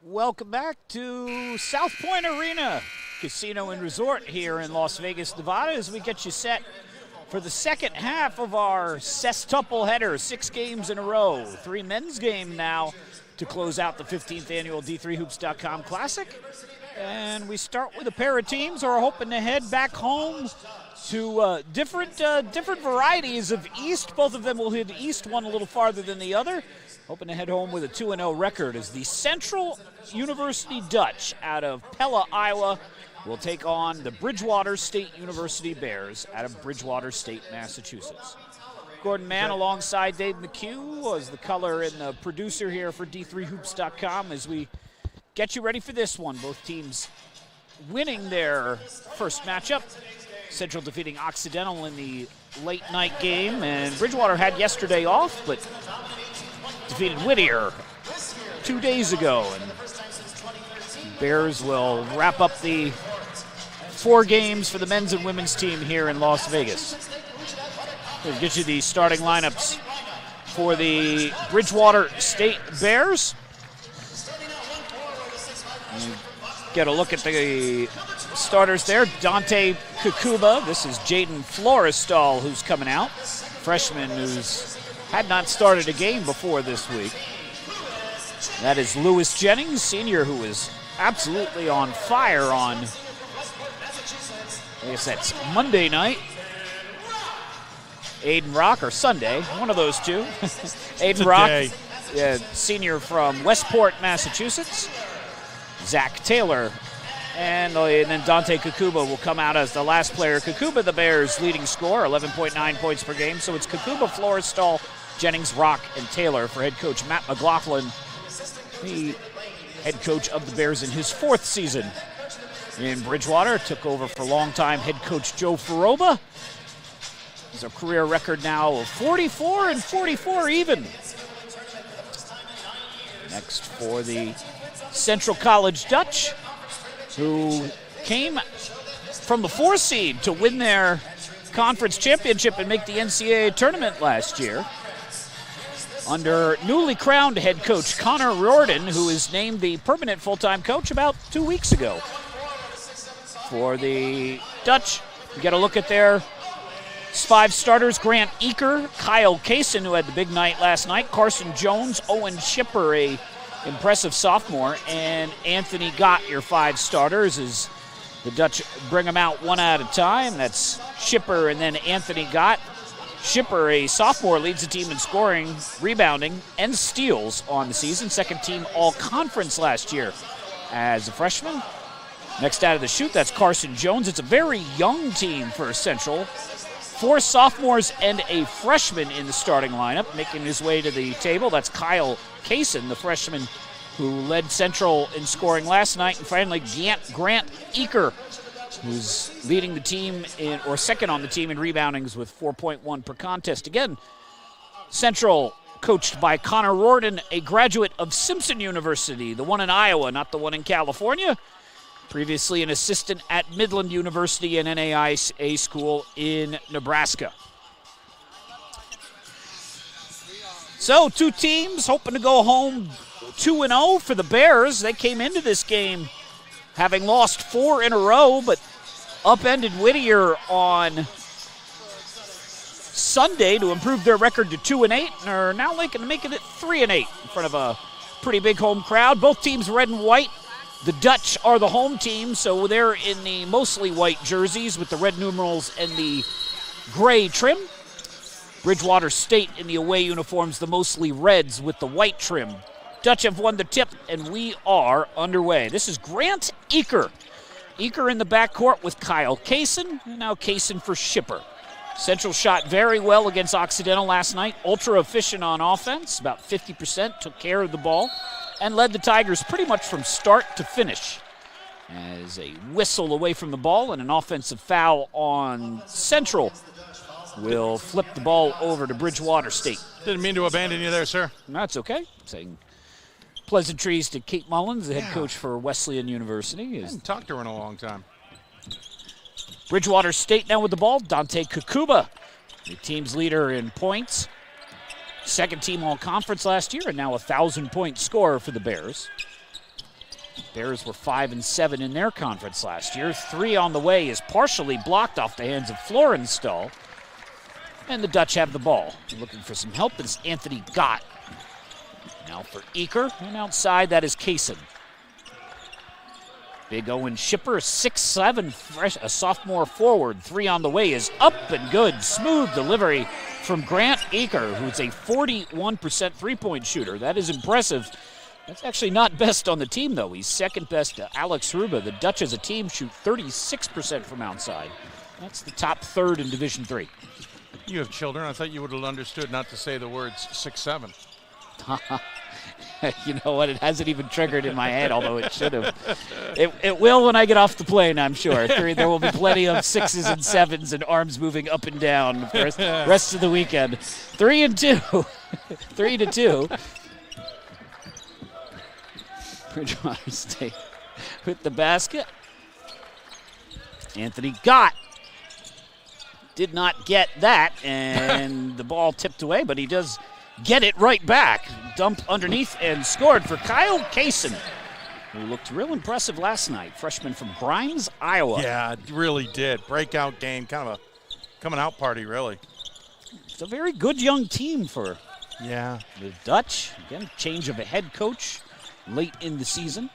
Welcome back to South Point Arena Casino and Resort here in Las Vegas, Nevada, as we get you set for the second half of our sextuple header, 6 games in a row. 3 men's game now to close out the 15th annual D3Hoops.com Classic. And we start with a pair of teams who are hoping to head back home to different varieties of East. Both of them will hit East, one a little farther than the other. Hoping to head home with a 2-0 record as the Central University Dutch out of Pella, Iowa, will take on the Bridgewater State University Bears out of Bridgewater State, Massachusetts. Gordon Mann alongside Dave McHugh was the color and the producer here for D3Hoops.com as we get you ready for this one. Both teams winning their first matchup. Central defeating Occidental in the late night game, and Bridgewater had yesterday off, but defeated Whittier 2 days ago, and Bears will wrap up the 4 games for the men's and women's team here in Las Vegas. We'll get you the starting lineups for the Bridgewater State Bears. And get a look at the starters there. Dante Kukuba, this is Jaden Florestal who's coming out, freshman who's had not started a game before this week. That is Lewis Jennings, senior, who is absolutely on fire on, I guess that's Monday night. Aiden Rock, or Sunday, one of those two. Aiden Rock, senior from Westport, Massachusetts. Zach Taylor, and then Dante Kukuba will come out as the last player. Kukuba, the Bears' leading scorer, 11.9 points per game. So it's Kukuba, Florestal, Jennings, Rock, and Taylor for head coach Matt McLaughlin, the head coach of the Bears in his 4th season in Bridgewater. Took over for longtime head coach Joe Faroba. He's a career record now of 44 and 44 even. Next for the Central College Dutch, who came from the 4 seed to win their conference championship and make the NCAA tournament last year, under newly crowned head coach Connor Riordan, who is named the permanent full-time coach about 2 weeks ago. For the Dutch, we get a look at their 5 starters: Grant Eaker, Kyle Kaysen, who had the big night last night, Carson Jones, Owen Schipper, a impressive sophomore, and Anthony Gott, your 5 starters, as the Dutch bring them out one at a time. That's Schipper and then Anthony Gott. Schipper, a sophomore, leads the team in scoring, rebounding, and steals on the season. Second team all-conference last year as a freshman. Next out of the chute, that's Carson Jones. It's a very young team for Central. 4 sophomores and a freshman in the starting lineup. Making his way to the table, that's Kyle Kaysen, the freshman who led Central in scoring last night. And finally, Grant Eaker, who's leading the team or second on the team in reboundings with 4.1 per contest. Again, Central coached by Connor Riordan, a graduate of Simpson University, the one in Iowa, not the one in California. Previously an assistant at Midland University and NAIA school in Nebraska. So 2 teams hoping to go home 2-0 for the Bears. They came into this game having lost 4 in a row, but upended Whittier on Sunday to improve their record to 2-8, and are now making it 3-8 in front of a pretty big home crowd. Both teams red and white. The Dutch are the home team, so they're in the mostly white jerseys with the red numerals and the gray trim. Bridgewater State in the away uniforms, the mostly reds with the white trim. Dutch have won the tip, and we are underway. This is Grant Eaker. Eaker in the backcourt with Kyle Kaysen, and now Kaysen for Schipper. Central shot very well against Occidental last night. Ultra efficient on offense, about 50%, took care of the ball, and led the Tigers pretty much from start to finish. As a whistle away from the ball and an offensive foul on Central will flip the ball over to Bridgewater State. Didn't mean to abandon you there, sir. That's okay. Saying pleasantries to Kate Mullins, the head coach for Wesleyan University. I haven't talked to her in a long time. Bridgewater State now with the ball. Dante Kukuba, the team's leader in points. Second team all-conference last year, and now a 1,000-point scorer for the Bears. Bears were 5-7 in their conference last year. 3 on the way is partially blocked off the hands of Florenstall. And the Dutch have the ball. Looking for some help is Anthony Gott. Now for Eaker, and outside that is Kaysen. Big Owen Shipper, 6'7", fresh, a sophomore forward. 3 on the way is up and good. Smooth delivery from Grant Eaker, who's a 41% three-point shooter. That is impressive. That's actually not best on the team, though. He's second best to Alex Ruba. The Dutch as a team shoot 36% from outside. That's the top third in Division III. You have children. I thought you would have understood not to say the words 6'7". You know what? It hasn't even triggered in my head, although it should have. It will when I get off the plane, I'm sure. There will be plenty of 6s and 7s and arms moving up and down for the rest of the weekend. 3-2. 3-2. Bridgewater State with the basket. Anthony Gott did not get that, and the ball tipped away, but he does get it right back. Dumped underneath and scored for Kyle Kaysen, who looked real impressive last night. Freshman from Grimes, Iowa. Yeah, it really did. Breakout game, kind of a coming out party, really. It's a very good young team for the Dutch. Again, change of a head coach late in the season.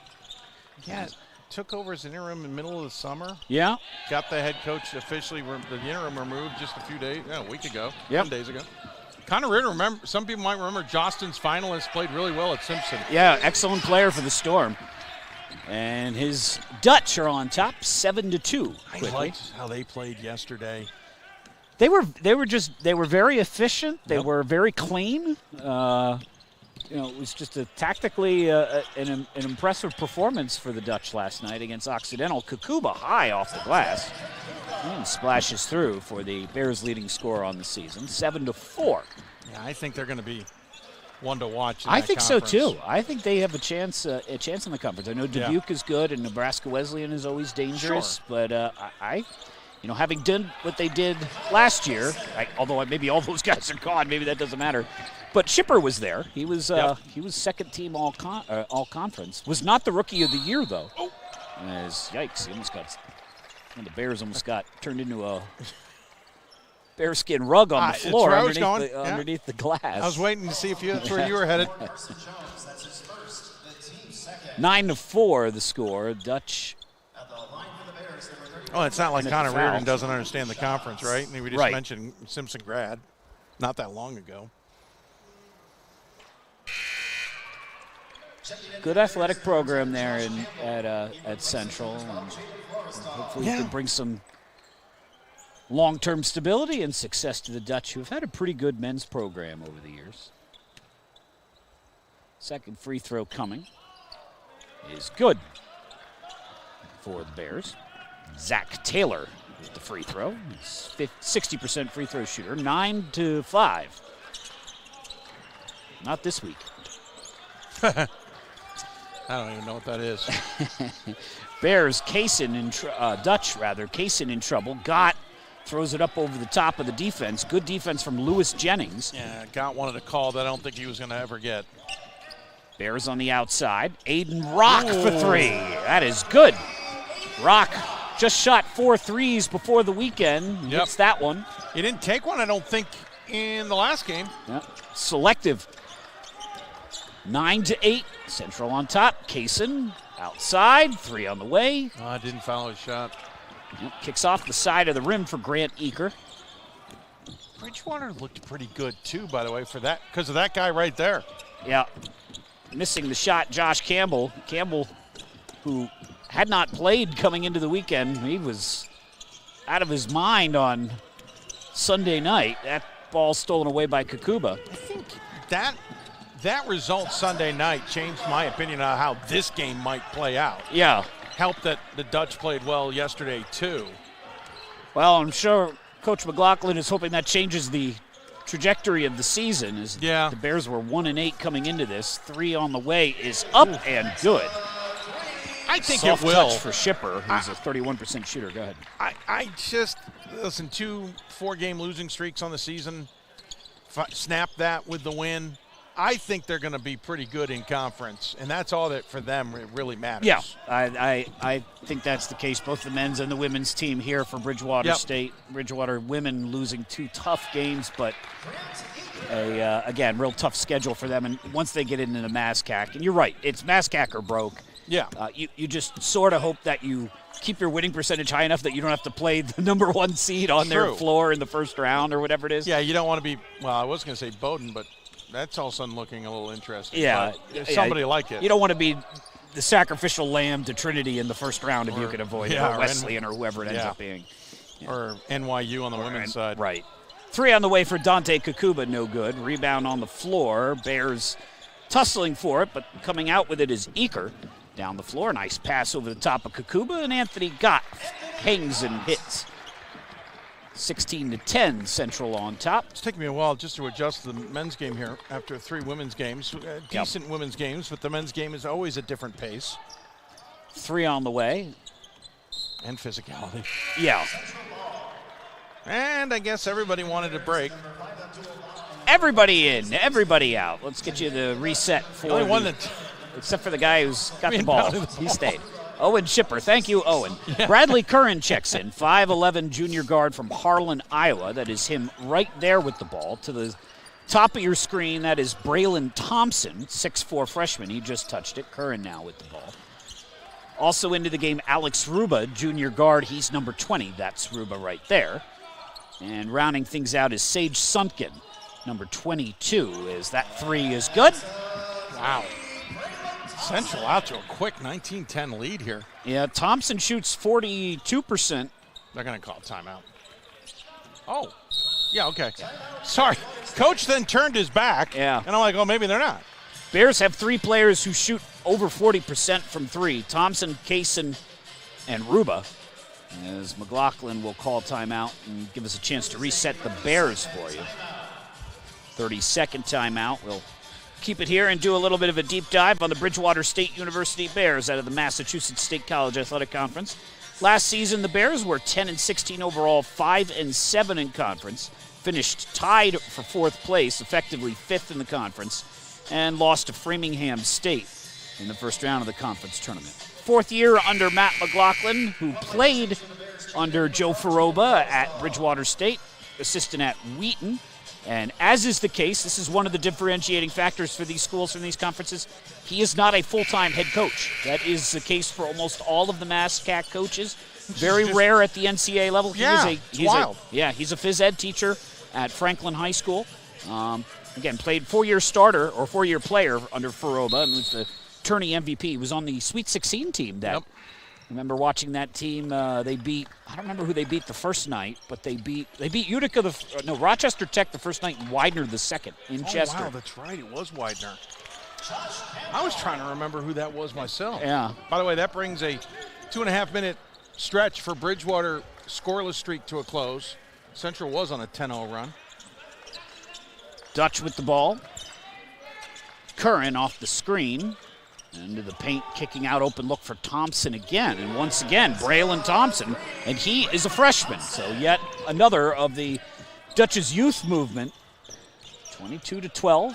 Yeah, took over as an interim in the middle of the summer. Yeah. Got the head coach officially, the interim removed just a week ago, 10 days ago. Connor Ritter, some people might remember Jostin's finalist, played really well at Simpson. Yeah, excellent player for the Storm. And his Dutch are on top, 7-2. I liked how they played yesterday. They were very efficient. They were very clean. It was just a tactically an impressive performance for the Dutch last night against Occidental. Kakuba high off the glass and splashes through for the Bears' leading scorer on the season, 7-4. Yeah, I think they're going to be one to watch. I think so too. I think they have a chance in the conference. I know Dubuque is good and Nebraska Wesleyan is always dangerous, but having done what they did last year, although maybe all those guys are gone, maybe that doesn't matter. But Shipper was there. He was second team all conference. Was not the rookie of the year though. Yikes! The Bears almost got turned into a bearskin rug on the floor underneath the glass. I was waiting to see if that's where you were headed. 9-4 the score. Dutch. Oh, it's not like Connor Reardon doesn't understand the conference, right? And we just Right. mentioned Simpson grad not that long ago. Good athletic program there at Central, and hopefully we can bring some long-term stability and success to the Dutch, who have had a pretty good men's program over the years. Second free throw coming is good for the Bears. Zach Taylor with the free throw. He's 60% free throw shooter, 9-5. Not this week. I don't even know what that is. Bears, Kaysen in trouble. Gott throws it up over the top of the defense. Good defense from Lewis Jennings. Yeah, Gott wanted a call that I don't think he was going to ever get. Bears on the outside. Aiden Rock for 3. That is good. Rock just shot 4 threes before the weekend. Hits that one. He didn't take one, I don't think, in the last game. Yep. Selective. 9-8. Central on top. Kaysen outside. 3 on the way. Didn't follow his shot. Yep. Kicks off the side of the rim for Grant Eaker. Bridgewater looked pretty good, too, by the way, because of that guy right there. Yeah. Missing the shot, Josh Campbell. Campbell, who had not played coming into the weekend. He was out of his mind on Sunday night. That ball stolen away by Kakuba. I think that result Sunday night changed my opinion on how this game might play out. Yeah. Helped that the Dutch played well yesterday, too. Well, I'm sure Coach McLaughlin is hoping that changes the trajectory of the season. The Bears were 1-8 coming into this. 3 on the way is up and good. I think Soft it will. touch for Shipper, who's a 31% shooter. Go ahead. I just, listen, 2 4-game losing streaks on the season. Snap that with the win. I think they're going to be pretty good in conference, and that's all that for them really matters. Yeah, I think that's the case. Both the men's and the women's team here for Bridgewater State. Bridgewater women losing 2 tough games, but again, real tough schedule for them. And once they get into the MASCAC, and you're right, it's MASCAC or broke. Yeah. You just sort of hope that you keep your winning percentage high enough that you don't have to play the number 1 seed on their floor in the first round or whatever it is. Yeah, you don't want to be, well, I was going to say Bowdoin, but that's all of a sudden looking a little interesting. Yeah. Somebody like it. You don't want to be the sacrificial lamb to Trinity in the first round if you can avoid it, or Wesleyan or whoever it ends up being. Yeah. Or NYU on the women's side. Right. 3 on the way for Dante Kakuba, no good. Rebound on the floor. Bears tussling for it, but coming out with it is Eaker. Down the floor, nice pass over the top of Kakuba, and Anthony Gott hangs and hits. 16-10, Central on top. It's taking me a while just to adjust to the men's game here after 3 women's games. Decent women's games, but the men's game is always a different pace. 3 on the way. And physicality. Yeah. And I guess everybody wanted a break. Everybody in, everybody out. Let's get you the reset for the only one that... Except for the guy who's got the ball. He stayed. Owen Shipper. Thank you, Owen. Yeah. Bradley Curran checks in. 5'11" junior guard from Harlan, Iowa. That is him right there with the ball. To the top of your screen, that is Braylon Thompson, 6'4" freshman. He just touched it. Curran now with the ball. Also into the game, Alex Ruba, junior guard. He's number 20. That's Ruba right there. And rounding things out is Sage Sumpkin, number 22. Is that 3 is good? Wow. Central out to a quick 19-10 lead here. Yeah, Thompson shoots 42%. They're going to call timeout. Oh, yeah, okay. Sorry. Coach then turned his back. Yeah. And I'm like, oh, maybe they're not. Bears have 3 players who shoot over 40% from 3. Thompson, Kaysen, and Ruba. As McLaughlin will call timeout and give us a chance to reset the Bears for you. 30-second timeout. We'll keep it here and do a little bit of a deep dive on the Bridgewater State University Bears out of the Massachusetts State College Athletic Conference. Last season, the Bears were 10-16 overall, 5-7 in conference, finished tied for 4th place, effectively 5th in the conference, and lost to Framingham State in the first round of the conference tournament. 4th year under Matt McLaughlin, who played under Joe Faroba at Bridgewater State, assistant at Wheaton. And as is the case, this is one of the differentiating factors for these schools from these conferences. He is not a full-time head coach. That is the case for almost all of the MASCAC coaches. Very rare at the NCAA level. He's wild. He's a phys ed teacher at Franklin High School. Again, played 4-year starter or 4-year player under Faroba and was the tourney MVP. He was on the Sweet 16 team that. Yep. I remember watching that team. They beat, I don't remember who they beat the first night, but they beat Utica, Rochester Tech the first night and Widener the second in Chester. Wow, that's right. It was Widener. I was trying to remember who that was myself. Yeah. By the way, that brings a 2.5-minute stretch for Bridgewater scoreless streak to a close. Central was on a 10-0 run. Dutch with the ball. Curran off the screen. Into the paint, kicking out, open look for Thompson again. And once again, Braylon Thompson, and he is a freshman. So yet another of the Dutch's youth movement. 22-12.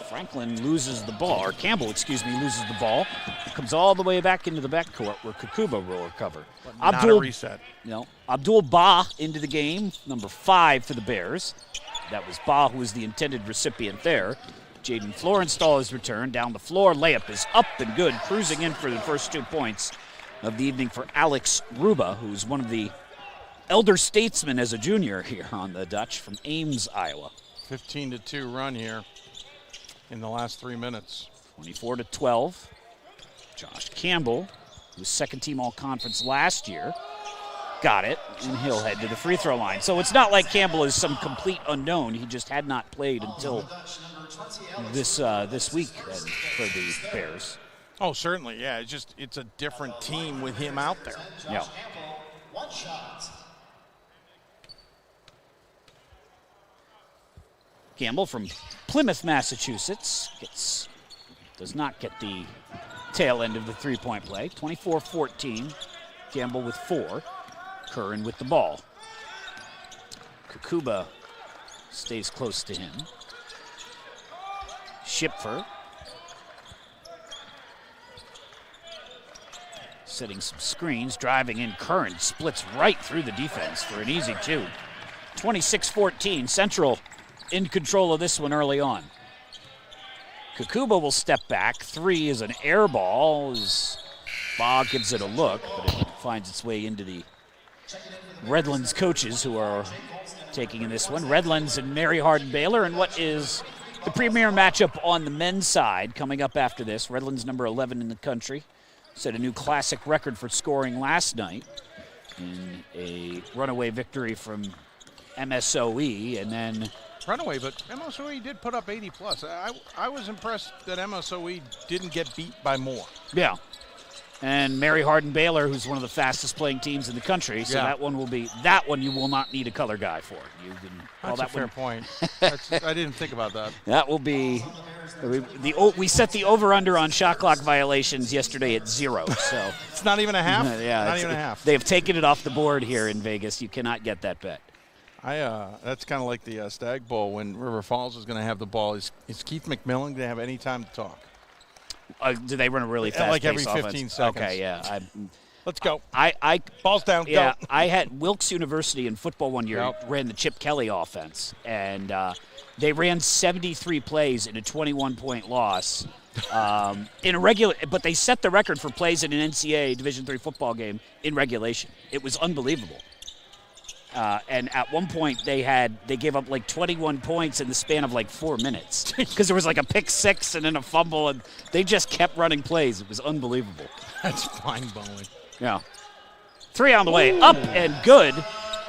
Franklin loses the ball, or Campbell, loses the ball. Comes all the way back into the backcourt where Kakuba will recover. Not a reset. Abdul Ba into the game, number 5 for the Bears. That was Ba who was the intended recipient there. Jaden Florenstall has returned. Down the floor, layup is up and good. Cruising in for the first 2 points of the evening for Alex Ruba, who's one of the elder statesmen as a junior here on the Dutch from Ames, Iowa. 15-2 run here in the last 3 minutes. 24-12. Josh Campbell, who was second team all-conference last year, got it, and he'll head to the free throw line. So it's not like Campbell is some complete unknown. He just had not played until this week for the Bears. Oh, certainly, yeah. It's a different team with him out there. Yeah. Campbell from Plymouth, Massachusetts, does not get the tail end of the three-point play. 24-14. Campbell with 4. Curran with the ball. Kakuba stays close to him. Schipfer. Setting some screens, driving in Curran, splits right through the defense for an easy 2. 26-14, Central in control of this one early on. Kakuba will step back. 3 is an air ball as Bog gives it a look, but it finds its way into the Redlands coaches who are taking in this one. Redlands and Mary Hardin-Baylor, and what is the premier matchup on the men's side coming up after this. Redlands number 11 in the country. Set a new classic record for scoring last night in a runaway victory from MSOE, and then runaway, but MSOE did put up 80 plus. I was impressed that MSOE didn't get beat by more. Yeah. And Mary Hardin-Baylor, who's one of the fastest playing teams in the country, so that one you will not need a color guy for. That's a fair point. I didn't think about that. That will be we set the over/under on shot clock violations yesterday at 0. So it's not even a half. Yeah, not even a half. They have taken it off the board here in Vegas. You cannot get that bet. That's kind of like the Stag Bowl when River Falls is going to have the ball. Is Keith McMillan going to have any time to talk? Do they run a really fast like every 15 offense? seconds. Okay, yeah. Let's go. Balls down. Yeah, go. I had Wilkes University in football one year. Ran the Chip Kelly offense, and they ran 73 plays in a 21-point loss in a regular. But they set the record for plays in an NCAA Division III football game in regulation. It was unbelievable. And at one point they gave up like 21 points in the span of like 4 minutes because there was like a pick 6 and then a fumble, and they just kept running plays. It was unbelievable. That's mind-blowing. Yeah. 3 on the way, up and good.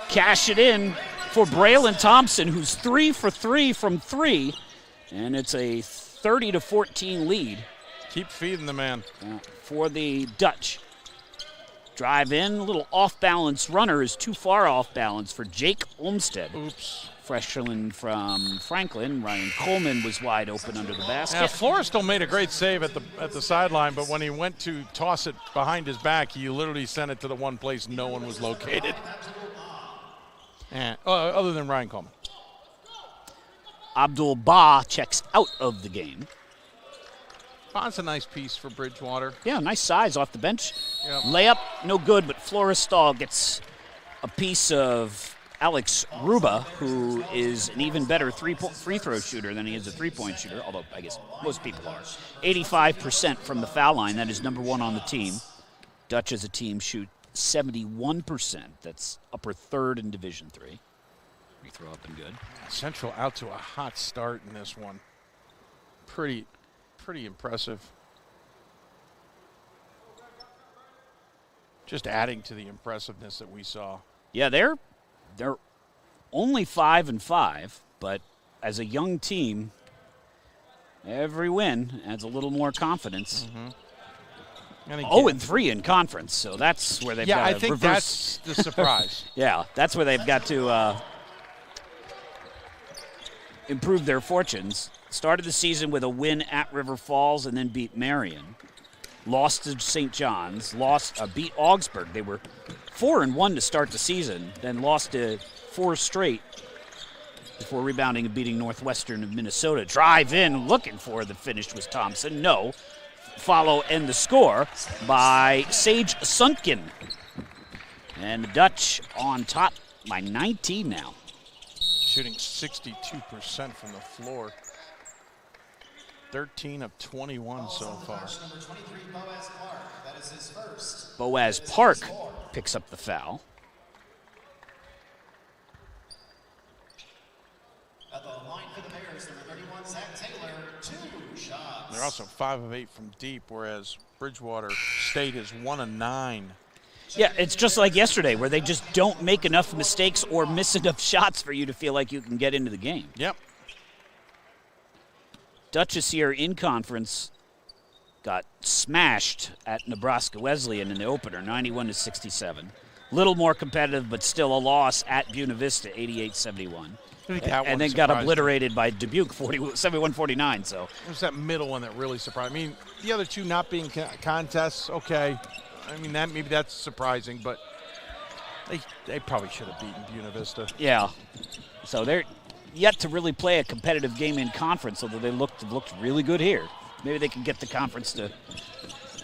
Cash it in for Braylon Thompson, who's 3 for 3 from 3, and it's a 30-14 lead. Keep feeding the man. For the Dutch. Drive in, a little off-balance runner is too far off balance for Jake Olmstead. Oops. Freshman from Franklin, Ryan Coleman was wide open under the basket. Yeah, Florestal made a great save at the sideline, but when he went to toss it behind his back, he literally sent it to the one place no one was located. And, other than Ryan Coleman. Abdul Ba checks out of the game. Bond's a nice piece for Bridgewater. Yeah, nice size off the bench. Yep. Layup, no good, but Florestal gets a piece of Alex Ruba, who is an even better free throw shooter than he is a three-point shooter, although I guess most people are. 85% from the foul line. That is number 1 on the team. Dutch as a team shoot 71%. That's upper 3rd in Division III. Free throw up and good. Central out to a hot start in this one. Pretty impressive. Just adding to the impressiveness that we saw. Yeah, they're only 5-5, but as a young team, every win adds a little more confidence. Mm-hmm. 0-3 in conference, so that's where they've got to I think reverse. that's the surprise. Yeah, that's where they've got to improve their fortunes. Started the season with a win at River Falls and then beat Marion. Lost to St. John's. Beat Augsburg. They were 4-1 to start the season, then lost to 4 straight before rebounding and beating Northwestern of Minnesota. Drive in, looking for the finish was Thompson. No. Follow and the score by Sage Suntkin. And the Dutch on top by 19 now. Shooting 62% from the floor. 13 of 21 so far. Boaz Park picks up the foul. At the line for the Bears, number 31, Zach Taylor, 2 shots. They're also 5 of 8 from deep, whereas Bridgewater State is 1 of 9. Yeah, it's just like yesterday where they just don't make enough mistakes or miss enough shots for you to feel like you can get into the game. Yep. Dutch this year in conference got smashed at Nebraska Wesleyan in the opener, 91-67. Little more competitive, but still a loss at Buena Vista, 88-71. And then got obliterated by Dubuque, 71-49. So it was that middle one that really surprised me. I mean, the other two not being contests, okay. I mean, maybe that's surprising, but they probably should have beaten Buena Vista. Yeah. So yet to really play a competitive game in conference, although they looked really good here. Maybe they can get the conference to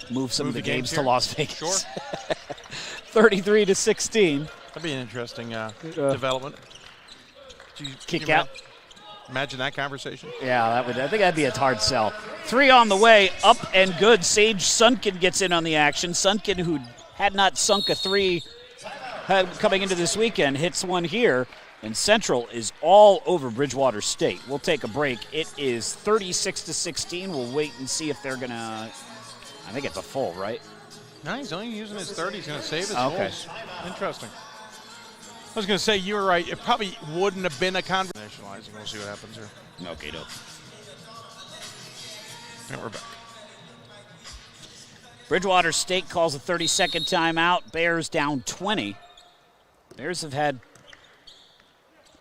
move some of the games to Las Vegas. Sure. 33-16. That'd be an interesting development. Kick out. Imagine that conversation. Yeah, I think that'd be a hard sell. 3 on the way, up and good. Sage Sunken gets in on the action. Sunken, who had not sunk a 3 coming into this weekend, hits one here. And Central is all over Bridgewater State. We'll take a break. It is 36-16. We'll wait and see if they're going to, I think it's a full, right? No, he's only using his 30. He's going to save his fulls. Interesting. I was going to say, you were right. It probably wouldn't have been a conversation. We'll see what happens here. Okay, dope. And we're back. Bridgewater State calls a 30-second timeout. Bears down 20. Bears have had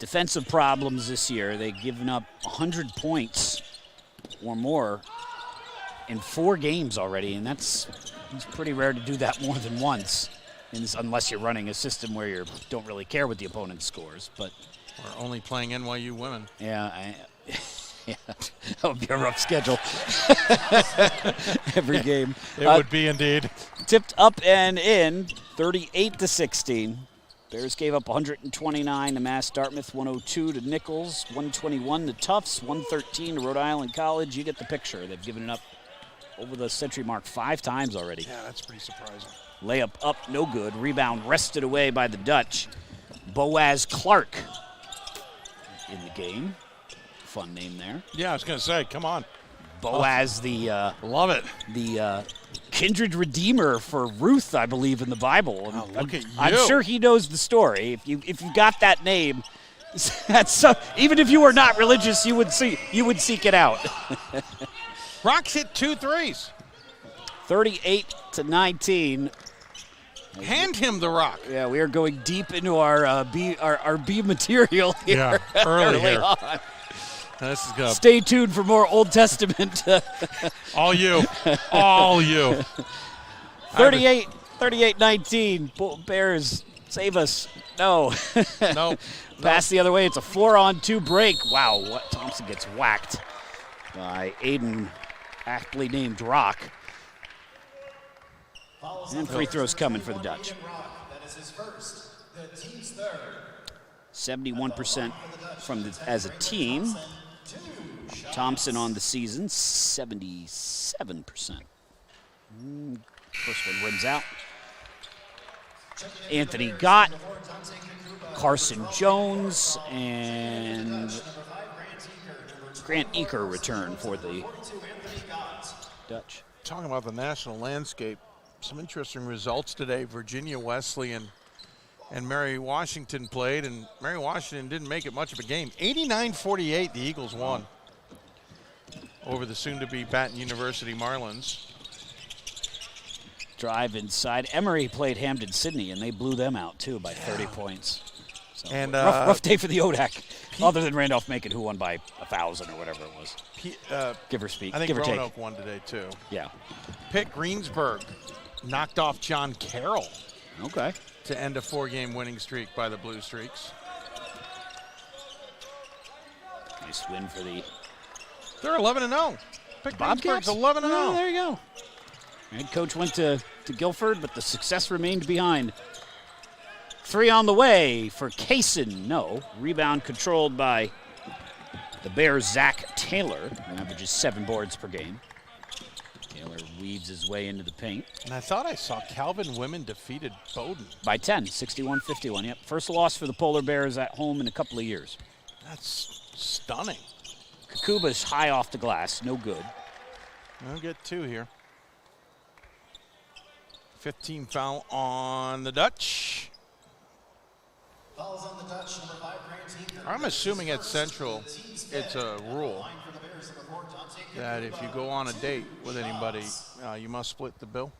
defensive problems this year. They've given up 100 points or more in 4 games already, and it's pretty rare to do that more than once, unless you're running a system where you don't really care what the opponent scores. But we're only playing NYU women. Yeah, yeah, that would be a rough schedule. Every game. It would be indeed. Tipped up and in, 38-16. Bears gave up 129 to Mass Dartmouth, 102 to Nichols, 121 to Tufts, 113 to Rhode Island College. You get the picture. They've given it up over the century mark 5 times already. Yeah, that's pretty surprising. Layup up, no good. Rebound wrested away by the Dutch. Boaz Clark in the game. Fun name there. Yeah, I was going to say, come on. Boaz, love it. The kindred redeemer for Ruth, I believe, in the Bible. Oh, look at you. I'm sure he knows the story. If you got that name, even if you were not religious, you would seek it out. Rocks hit 2 threes. 38-19. Hand him the rock. Yeah, we are going deep into our B material here. Yeah, early here. On. This is good. Stay tuned for more Old Testament. All you. All you. 38-19. Bears, save us. No. No. Pass the other way. It's a 4-on-2 break. Wow, Thompson gets whacked by Aiden, aptly named Rock. And free throws coming for the Dutch. 71% as a team. Thompson on the season, 77%. First one rims out. Anthony Gott, Carson Jones, and Grant Eaker return for the Dutch. Talking about the national landscape, some interesting results today. Virginia Wesleyan and Mary Washington played, and Mary Washington didn't make it much of a game. 89-48, the Eagles won over the soon-to-be Baton University Marlins. Drive inside. Emory played Hampden-Sydney, and they blew them out, too, by 30 points. So and rough day for the ODAC, other than Randolph-Macon, who won by 1,000 or whatever it was. Give or speak. I think give or Roanoke take. won today, too. Yeah. Pitt Greensburg knocked off John Carroll. Okay. To end a 4-game winning streak by the Blue Streaks. Nice win for the... They're 11-0. Pitt Greensburg's 11-0. Oh, there you go. Head coach went to Guilford, but the success remained behind. 3 on the way for Kaysen. No. Rebound controlled by the Bears' Zach Taylor, who averages 7 boards per game. Taylor weaves his way into the paint. And I thought I saw Calvin Women defeated Bowdoin. By 10, 61-51. Yep, first loss for the Polar Bears at home in a couple of years. That's stunning. Kakuba's high off the glass, no good. I'll get 2 here. 15 foul on the Dutch. Fouls on the Dutch, number 5, Grant Eaker. I'm assuming at Central it's a rule that if you go on a date with anybody, you must split the bill.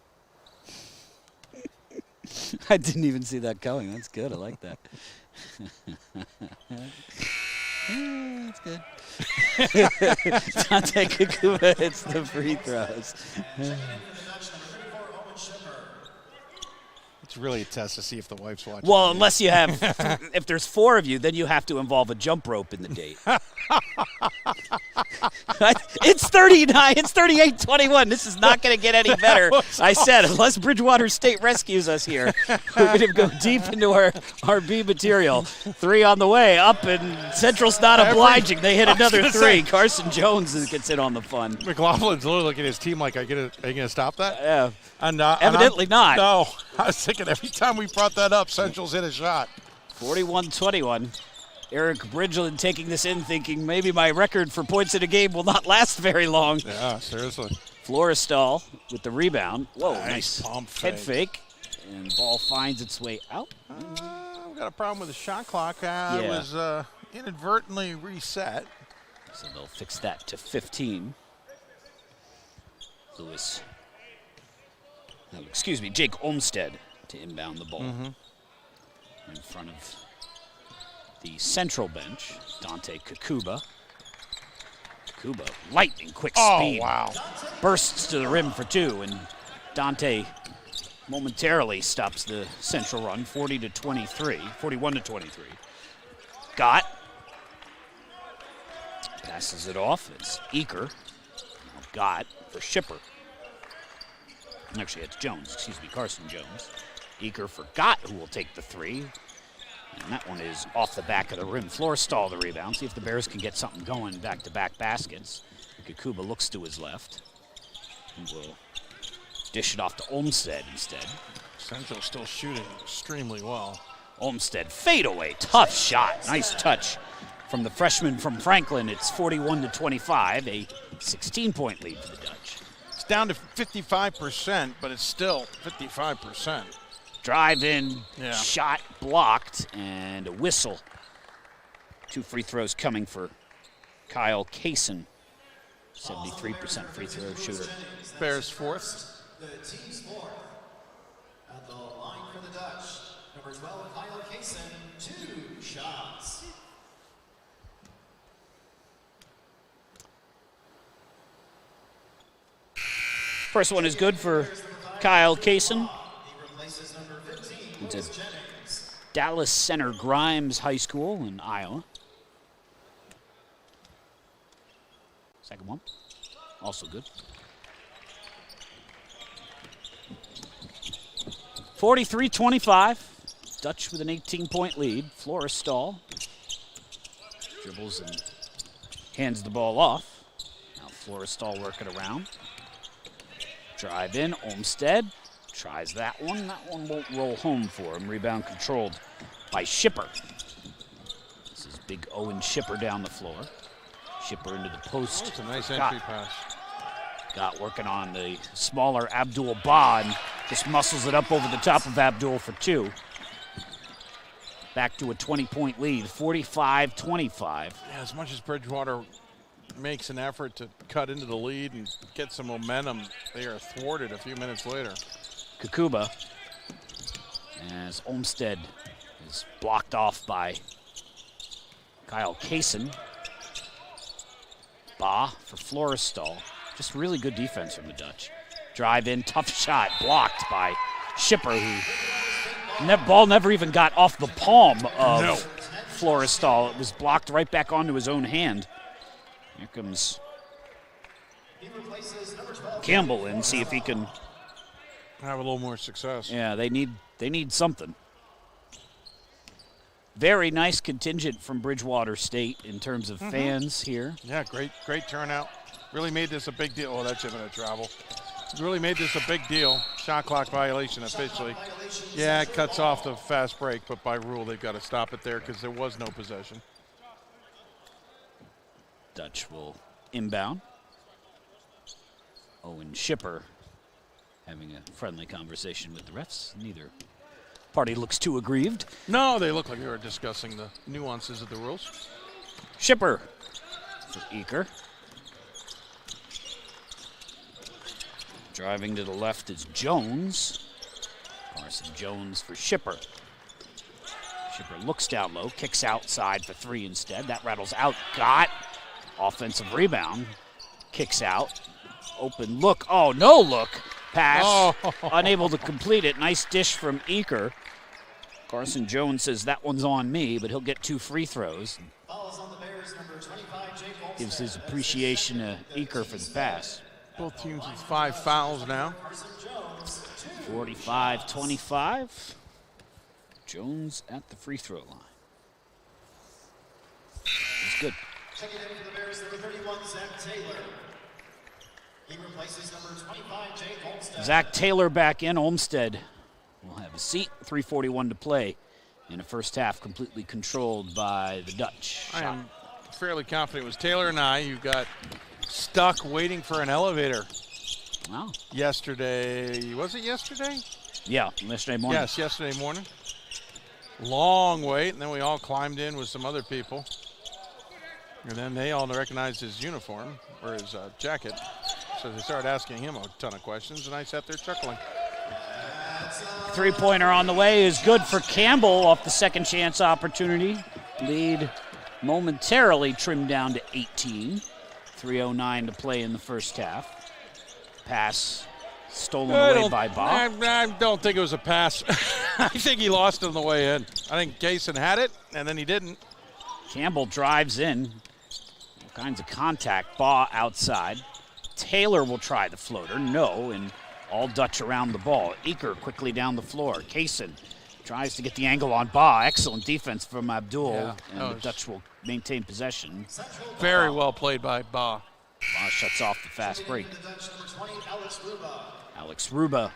I didn't even see that coming. That's good. I like that. That's good. Dante Kakuba hits the free throws. It's really a test to see if the wife's watching. Well, unless you have, if there's 4 of you, then you have to involve a jump rope in the date. It's 39. It's 38-21. This is not going to get any better. I said, unless Bridgewater State rescues us here, we're going to go deep into our B material. 3 on the way up, and Central's not obliging. They hit another 3. Carson Jones gets in on the fun. McLaughlin's literally looking at his team like, are you going to stop that? Yeah. Evidently not. No. I was thinking every time we brought that up, Central's hit a shot. 41-21. Eric Bridgeland taking this in, thinking maybe my record for points in a game will not last very long. Yeah, seriously. Florestal with the rebound. Whoa, nice nice pump head fake. And ball finds its way out. We've got a problem with the shot clock. It was inadvertently reset. So they'll fix that to 15. Lewis. No, excuse me, Jake Olmstead to inbound the ball. In front of the Central bench, Dante Kakuba. Kakuba, lightning quick speed. Oh, wow. Bursts to the rim for 2, and Dante momentarily stops the Central run, 41-23. Gott passes it off. It's Eaker. Now Gott for Shipper. Actually, it's Jones. Excuse me, Carson Jones. Eaker for Gott, who will take the 3. And that one is off the back of the rim. Florestal the rebound. See if the Bears can get something going. Back-to-back baskets. Kakuba looks to his left. And will dish it off to Olmstead instead. Central still shooting extremely well. Olmstead fadeaway. Tough shot. Nice touch from the freshman from Franklin. It's 41-25. A 16-point lead for the Dutch. It's down to 55%, but it's still 55%. Drive in, shot blocked, and a whistle. 2 free throws coming for Kyle Kaysen, 73% free throw shooter. Bears 4th. The team's 4th. At the line for the Dutch, number 12, Kyle Kaysen, 2 shots. First one is good for Kyle Kaysen. It's at Dallas Center Grimes High School in Iowa. Second one, also good. 43-25. Dutch with an 18-point lead. Florestal dribbles and hands the ball off. Now Florestal working around. Drive in, Olmstead. Tries that one. That one won't roll home for him. Rebound controlled by Shipper. This is big Owen Shipper down the floor. Shipper into the post. That's a nice entry pass. Got working on the smaller Abdul Ba and just muscles it up over the top of Abdul for 2. Back to a 20-point lead, 45-25. Yeah, as much as Bridgewater makes an effort to cut into the lead and get some momentum, they are thwarted a few minutes later. Kakuba, as Olmstead is blocked off by Kyle Kaysen. Ba for Florestal. Just really good defense from the Dutch. Drive in, tough shot, blocked by Shipper, who ball never even got off the palm of Florestal. It was blocked right back onto his own hand. Here comes Campbell in, see if he can have a little more success. Yeah, they need something. Very nice contingent from Bridgewater State in terms of fans here. Yeah, great turnout. Really made this a big deal. Oh, that's even a travel. Really made this a big deal. Shot clock violation officially. Yeah, it cuts off the fast break, but by rule they've got to stop it there because there was no possession. Dutch will inbound. Owen Shipper having a friendly conversation with the refs. Neither party looks too aggrieved. No, they look like they were discussing the nuances of the rules. Shipper for Eaker. Driving to the left is Jones. Carson Jones for Shipper. Shipper looks down low, kicks outside for 3 instead. That rattles out. Got offensive rebound. Kicks out. Open look. Oh, no look. Pass, unable to complete it. Nice dish from Eaker. Carson Jones says that one's on me, but he'll get 2 free throws. Gives his appreciation to Eaker for the pass. Both teams with 5 fouls now. 45-25. Jones at the free throw line. He's good. Checking in for the Bears, number 31, Zach Taylor. He replaces number 25, Jake Olmstead. Zach Taylor back in. Olmstead will have a seat. 3:41 to play in the first half, completely controlled by the Dutch. I am fairly confident it was Taylor and I who got stuck waiting for an elevator. Wow. Yesterday, was it yesterday? Yeah, yesterday morning. Yes, yesterday morning. Long wait, and then we all climbed in with some other people. And then they all recognized his uniform, or his jacket. So they started asking him a ton of questions, and I sat there chuckling. Three-pointer on the way is good for Campbell off the second chance opportunity. Lead momentarily trimmed down to 18. 3:09 to play in the first half. Pass stolen away by Bob. I don't think it was a pass. I think he lost it on the way in. I think Kaysen had it, and then he didn't. Campbell drives in. All kinds of contact. Baugh outside. Taylor will try the floater. No, and all Dutch around the ball. Eaker quickly down the floor. Kaysen tries to get the angle on Baugh. Excellent defense from Abdul. And the Dutch will maintain possession. Very well played by Baugh. Baugh shuts off the fast break. Alex Ruba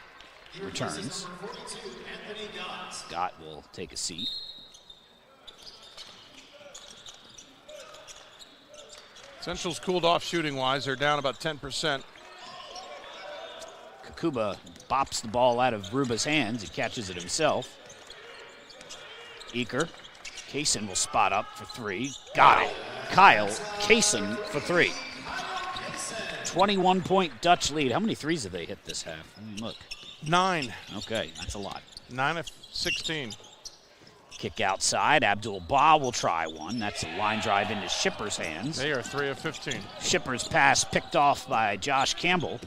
returns. Scott will take a seat. Central's cooled off shooting-wise. They're down about 10%. Kakuba bops the ball out of Ruba's hands. He catches it himself. Eaker. Kaysen will spot up for 3. Got it. Kyle Kaysen for 3. 21-point Dutch lead. How many threes have they hit this half? Let me look. 9. Okay, that's a lot. 9 of 16. Kick outside. Abdul Baugh will try one. That's a line drive into Shipper's hands. They are 3 of 15. Shipper's pass picked off by Josh Campbell.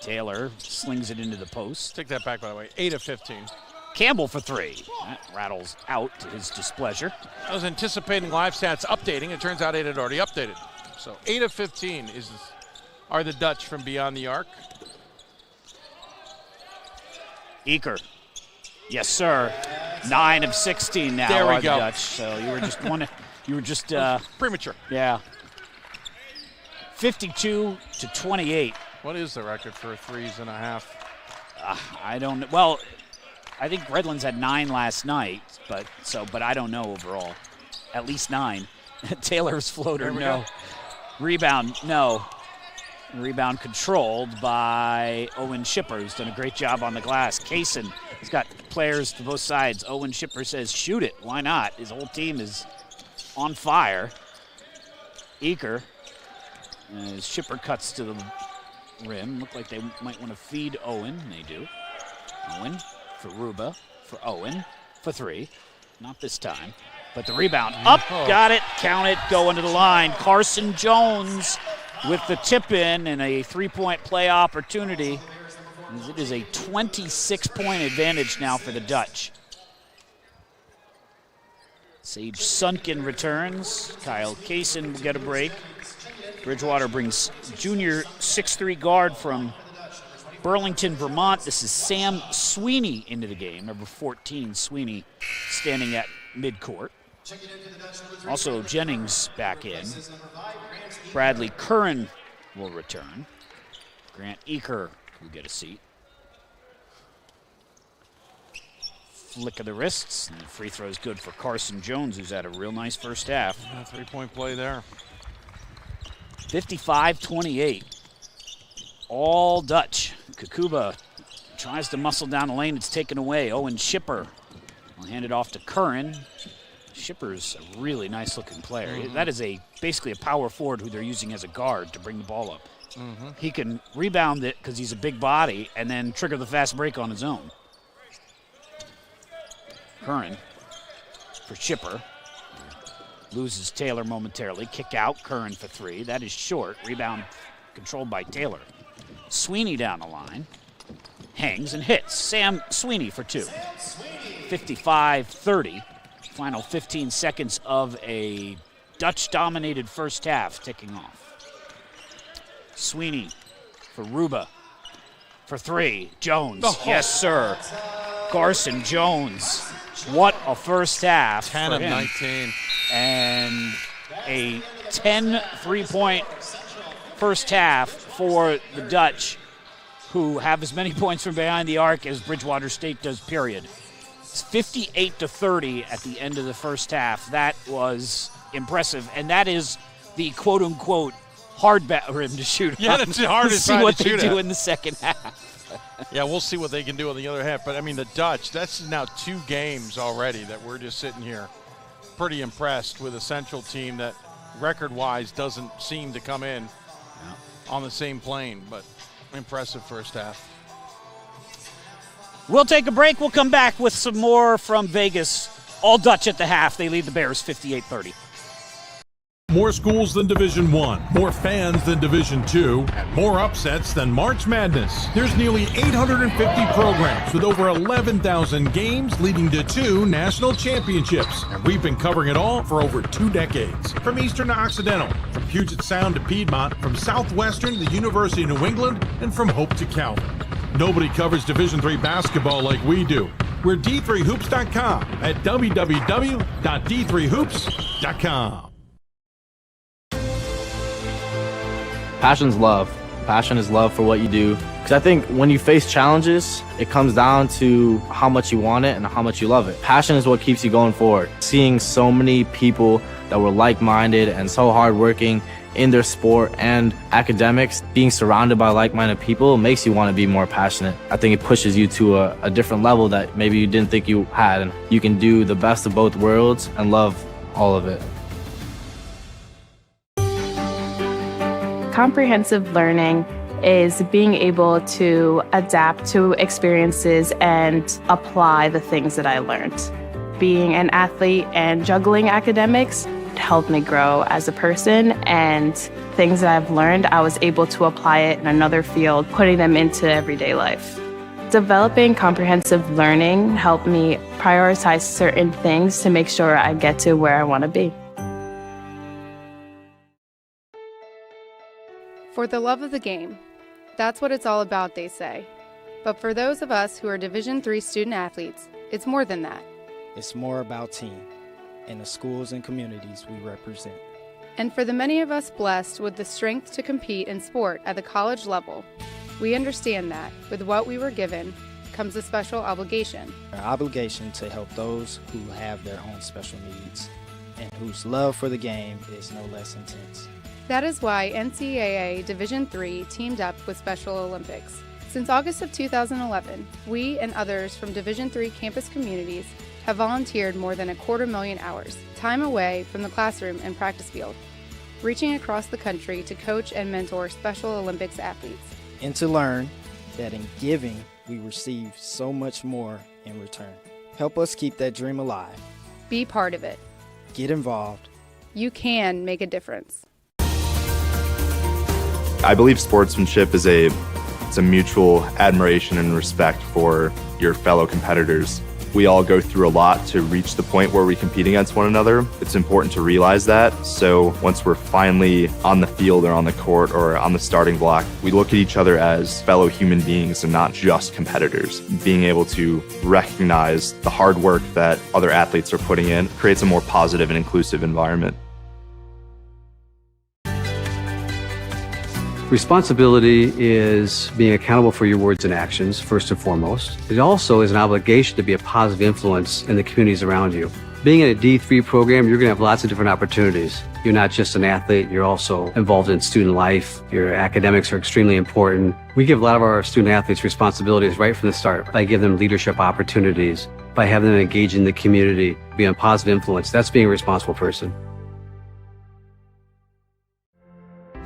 Taylor slings it into the post. Take that back, by the way. 8 of 15. Campbell for 3. That rattles out to his displeasure. I was anticipating live stats updating. It turns out it had already updated. So 8 of 15 are the Dutch from beyond the arc. Eaker. Yes, sir. 9 of 16 now. There we are go. The Dutch. So you were just one. You were just premature. Yeah. 52-28. What is the record for 3.5? I don't know. Well, I think Redlands had 9 last night, but I don't know overall. At least 9. Taylor's floater, no. Go. Rebound, no. Rebound controlled by Owen Shipper, who's done a great job on the glass. Kaysen has got players to both sides. Owen Shipper says, shoot it. Why not? His whole team is on fire. Eaker, as Shipper cuts to the rim. Look like they might want to feed Owen. They do. Owen for Ruba, for Owen, for 3. Not this time. But the rebound up, got it, count it, going to the line. Carson Jones with the tip-in and a 3-point play opportunity. It is a 26-point advantage now for the Dutch. Sage Sunken returns. Kyle Kaysen will get a break. Bridgewater brings junior 6'3" guard from Burlington, Vermont. This is Sam Sweeney into the game. Number 14, Sweeney standing at midcourt. Also Jennings back in. Bradley Curran will return. Grant Eaker will get a seat. Flick of the wrists, and the free throw is good for Carson Jones, who's had a real nice first half. 3-point play there. 55-28. All Dutch. Kakuba tries to muscle down the lane. It's taken away. Owen Shipper will hand it off to Curran. Shipper's a really nice-looking player. That is basically a power forward who they're using as a guard to bring the ball up. He can rebound it because he's a big body and then trigger the fast break on his own. Curran for Shipper. Loses Taylor momentarily. Kick out. Curran for 3. That is short. Rebound controlled by Taylor. Sweeney down the line. Hangs and hits. Sam Sweeney for 2. 55-30. Final 15 seconds of a Dutch-dominated first half ticking off. Sweeney for Ruba for 3. Jones. Oh. Yes, sir. Garson Jones. What a first half. 10 for of him. 19. And a 10 3-point first half for the Dutch, who have as many points from behind the arc as Bridgewater State does, period. It's 58-30 at the end of the first half. That was impressive, and that is the quote-unquote hard rim to shoot on. Yeah, that's the hardest See side what to they shoot do at. in the second half. Yeah, we'll see what they can do on the other half. But, I mean, the Dutch, that's now 2 games already that we're just sitting here pretty impressed with a Central team that record-wise doesn't seem to come in on the same plane. But impressive first half. We'll take a break. We'll come back with some more from Vegas. All Dutch at the half. They lead the Bears 58-30. More schools than Division I, more fans than Division II, and more upsets than March Madness. There's nearly 850 programs with over 11,000 games leading to 2 national championships. And we've been covering it all for over 2 decades. From Eastern to Occidental, from Puget Sound to Piedmont, from Southwestern to the University of New England, and from Hope to Calvin. Nobody covers Division III basketball like we do. We're D3Hoops.com at www.d3hoops.com. Passion's love. Passion is love for what you do. Because I think when you face challenges, it comes down to how much you want it and how much you love it. Passion is what keeps you going forward. Seeing so many people that were like-minded and so hardworking in their sport and academics, being surrounded by like-minded people makes you want to be more passionate. I think it pushes you to a different level that maybe you didn't think you had. And you can do the best of both worlds and love all of it. Comprehensive learning is being able to adapt to experiences and apply the things that I learned. Being an athlete and juggling academics helped me grow as a person, and things that I've learned, I was able to apply it in another field, putting them into everyday life. Developing comprehensive learning helped me prioritize certain things to make sure I get to where I want to be. For the love of the game. That's what it's all about, they say. But for those of us who are Division III student athletes, it's more than that. It's more about team and the schools and communities we represent. And for the many of us blessed with the strength to compete in sport at the college level, we understand that with what we were given comes a special obligation. Our obligation to help those who have their own special needs and whose love for the game is no less intense. That is why NCAA Division III teamed up with Special Olympics. Since August of 2011, we and others from Division III campus communities have volunteered more than 250,000 hours, time away from the classroom and practice field, reaching across the country to coach and mentor Special Olympics athletes. And to learn that in giving, we receive so much more in return. Help us keep that dream alive. Be part of it. Get involved. You can make a difference. I believe sportsmanship is a mutual admiration and respect for your fellow competitors. We all go through a lot to reach the point where we compete against one another. It's important to realize that. So once we're finally on the field or on the court or on the starting block, we look at each other as fellow human beings and not just competitors. Being able to recognize the hard work that other athletes are putting in creates a more positive and inclusive environment. Responsibility is being accountable for your words and actions, first and foremost. It also is an obligation to be a positive influence in the communities around you. Being in a D3 program, you're going to have lots of different opportunities. You're not just an athlete, you're also involved in student life. Your academics are extremely important. We give a lot of our student athletes responsibilities right from the start by giving them leadership opportunities, by having them engage in the community, be a positive influence. That's being a responsible person.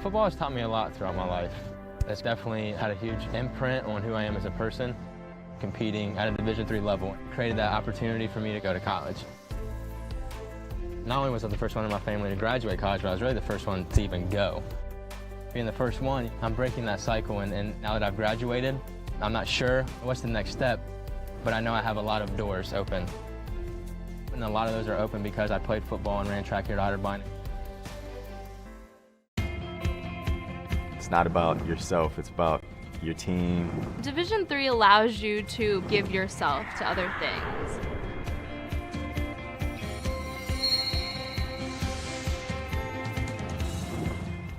Football has taught me a lot throughout my life. It's definitely had a huge imprint on who I am as a person. Competing at a Division III level created that opportunity for me to go to college. Not only was I the first one in my family to graduate college, but I was really the first one to even go. Being the first one, I'm breaking that cycle, and now that I've graduated, I'm not sure what's the next step, but I know I have a lot of doors open. And a lot of those are open because I played football and ran track here at Otterbein. It's not about yourself, it's about your team. Division III allows you to give yourself to other things.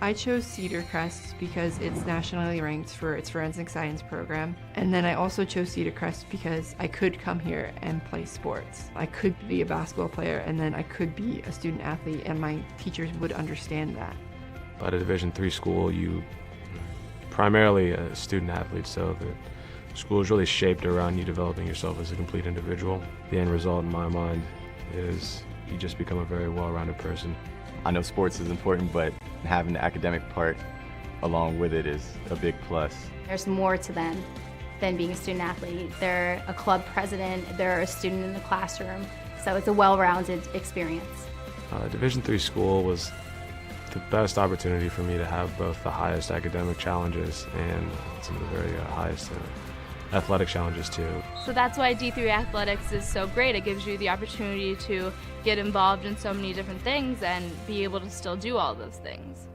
I chose Cedar Crest because it's nationally ranked for its forensic science program. And then I also chose Cedar Crest because I could come here and play sports. I could be a basketball player and then I could be a student athlete, and my teachers would understand that. At a Division III school, you primarily a student athlete, so the school is really shaped around you developing yourself as a complete individual. The end result in my mind is you just become a very well-rounded person. I know sports is important, but having the academic part along with it is a big plus. There's more to them than being a student athlete. They're a club president, they're a student in the classroom, so it's a well-rounded experience. Division III school was the best opportunity for me to have both the highest academic challenges and some of the very highest athletic challenges too. So that's why D3 athletics is so great. It gives you the opportunity to get involved in so many different things and be able to still do all those things.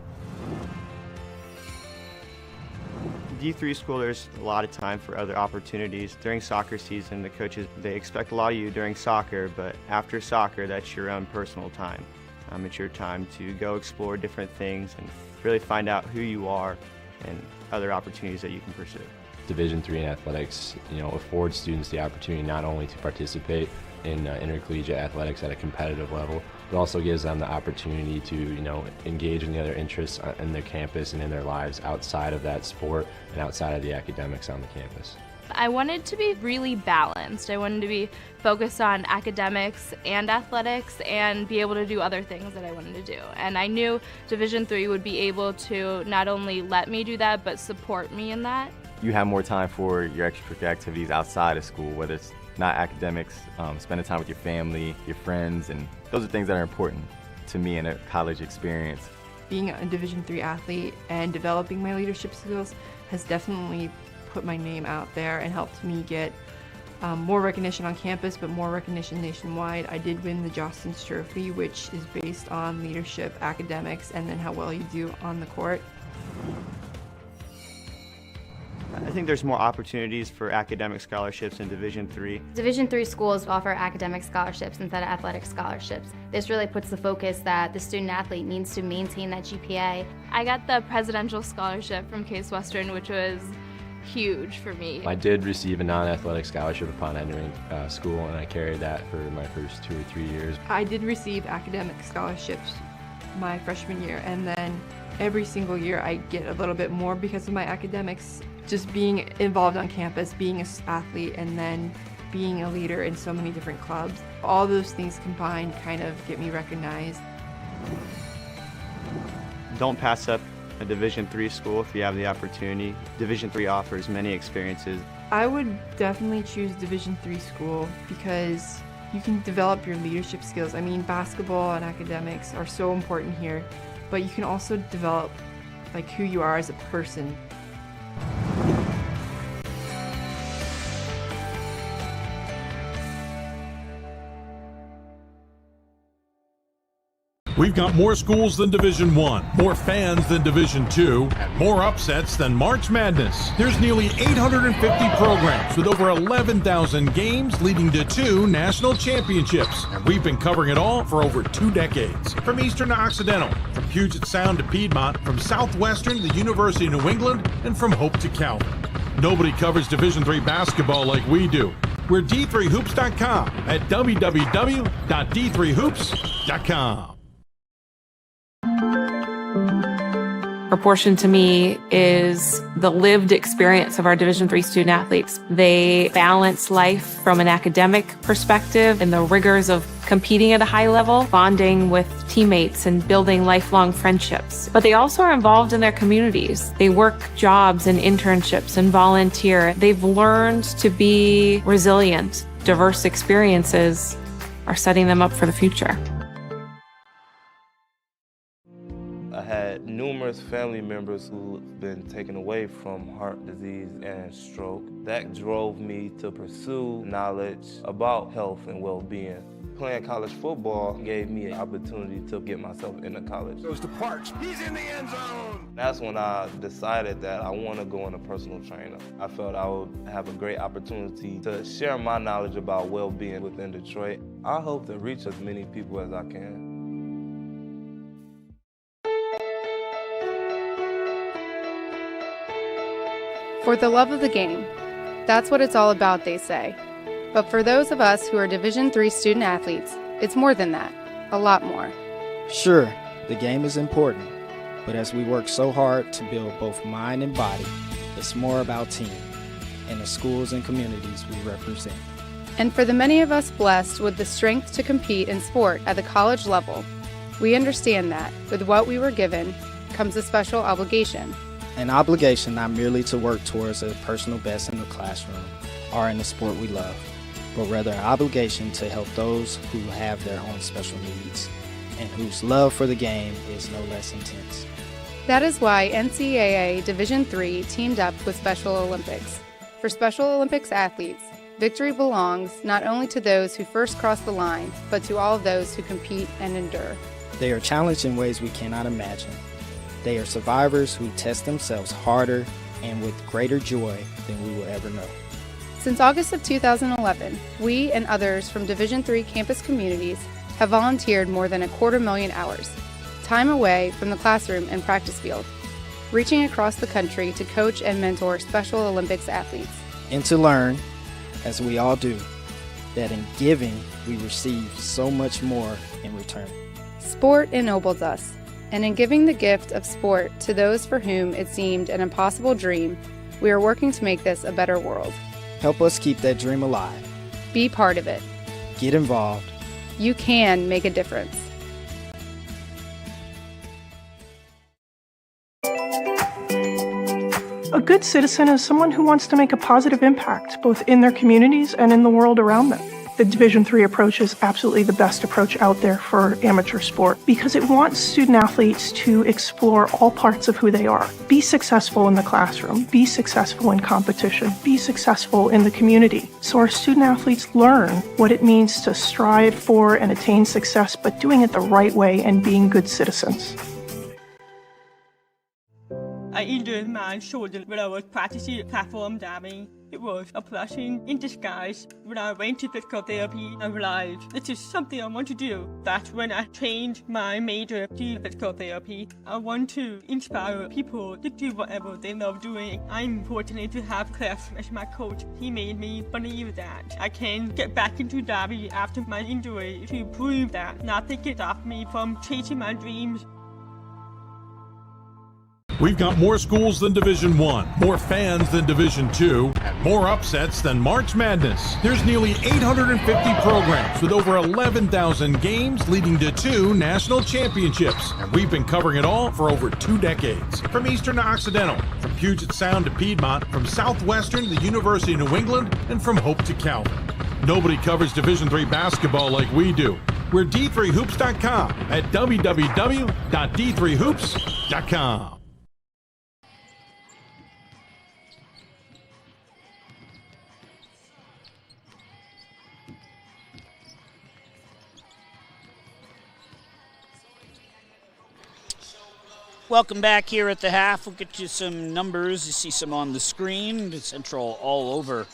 D3 school, there's a lot of time for other opportunities. During soccer season, the coaches, they expect a lot of you during soccer, but after soccer, that's your own personal time. It's your time to go explore different things and really find out who you are and other opportunities that you can pursue. Division III in athletics, affords students the opportunity not only to participate in intercollegiate athletics at a competitive level, but also gives them the opportunity to, engage in the other interests in their campus and in their lives outside of that sport and outside of the academics on the campus. I wanted to be really balanced. I wanted to be focused on academics and athletics and be able to do other things that I wanted to do. And I knew Division III would be able to not only let me do that, but support me in that. You have more time for your extracurricular activities outside of school, whether it's not academics, spending time with your family, your friends, and those are things that are important to me in a college experience. Being a Division III athlete and developing my leadership skills has definitely put my name out there and helped me get more recognition on campus, but more recognition nationwide. I did win the Jostens Trophy, which is based on leadership, academics, and then how well you do on the court. I think there's more opportunities for academic scholarships in Division III. Division III schools offer academic scholarships instead of athletic scholarships. This really puts the focus that the student athlete needs to maintain that GPA. I got the presidential scholarship from Case Western, which was huge for me. I did receive a non-athletic scholarship upon entering school, and I carried that for my first 2 or 3 years. I did receive academic scholarships my freshman year, and then every single year I get a little bit more because of my academics. Just being involved on campus, being an athlete, and then being a leader in so many different clubs. All those things combined kind of get me recognized. Don't pass up a Division III school if you have the opportunity. Division III offers many experiences. I would definitely choose Division III school because you can develop your leadership skills. I mean, basketball and academics are so important here, but you can also develop who you are as a person. We've got more schools than Division I, more fans than Division II, and more upsets than March Madness. There's nearly 850 programs with over 11,000 games leading to 2 national championships. And we've been covering it all for over 2 decades. From Eastern to Occidental, from Puget Sound to Piedmont, from Southwestern to the University of New England, and from Hope to Calvin. Nobody covers Division III basketball like we do. We're D3Hoops.com at www.d3hoops.com. Proportion to me is the lived experience of our Division III student athletes. They balance life from an academic perspective and the rigors of competing at a high level, bonding with teammates and building lifelong friendships. But they also are involved in their communities. They work jobs and internships and volunteer. They've learned to be resilient. Diverse experiences are setting them up for the future. I had numerous numerous family members who've been taken away from heart disease and stroke. That drove me to pursue knowledge about health and well-being. Playing college football gave me an opportunity to get myself into college. Goes to Parks. He's in the end zone. That's when I decided that I want to go into personal trainer. I felt I would have a great opportunity to share my knowledge about well-being within Detroit. I hope to reach as many people as I can. For the love of the game. That's what it's all about, they say. But for those of us who are Division III student athletes, it's more than that, a lot more. Sure, the game is important, but as we work so hard to build both mind and body, it's more about team and the schools and communities we represent. And for the many of us blessed with the strength to compete in sport at the college level, we understand that with what we were given comes a special obligation. An obligation not merely to work towards a personal best in the classroom or in the sport we love, but rather an obligation to help those who have their own special needs and whose love for the game is no less intense. That is why NCAA Division III teamed up with Special Olympics. For Special Olympics athletes, victory belongs not only to those who first cross the line, but to all of those who compete and endure. They are challenged in ways we cannot imagine. They are survivors who test themselves harder and with greater joy than we will ever know. Since August of 2011, we and others from Division III campus communities have volunteered more than 250,000 hours, time away from the classroom and practice field, reaching across the country to coach and mentor Special Olympics athletes. And to learn, as we all do, that in giving we receive so much more in return. Sport ennobles us, and in giving the gift of sport to those for whom it seemed an impossible dream, we are working to make this a better world. Help us keep that dream alive. Be part of it. Get involved. You can make a difference. A good citizen is someone who wants to make a positive impact, both in their communities and in the world around them. The Division III approach is absolutely the best approach out there for amateur sport because it wants student athletes to explore all parts of who they are. Be successful in the classroom, be successful in competition, be successful in the community. So our student athletes learn what it means to strive for and attain success, but doing it the right way and being good citizens. I injured my shoulder when I was practicing platform diving. It was a blessing in disguise. When I went to physical therapy, I realized this is something I want to do. That's when I changed my major to physical therapy. I want to inspire people to do whatever they love doing. I'm fortunate to have Cliff as my coach. He made me believe that I can get back into diving after my injury to prove that nothing can stop me from chasing my dreams. We've got more schools than Division I, more fans than Division II, and more upsets than March Madness. There's nearly 850 programs with over 11,000 games leading to 2 national championships. And we've been covering it all for over 2 decades. From Eastern to Occidental, from Puget Sound to Piedmont, from Southwestern to the University of New England, and from Hope to Calvin. Nobody covers Division III basketball like we do. We're D3Hoops.com at www.d3hoops.com. Welcome back here at the half. We'll get you some numbers. You see some on the screen. Central all over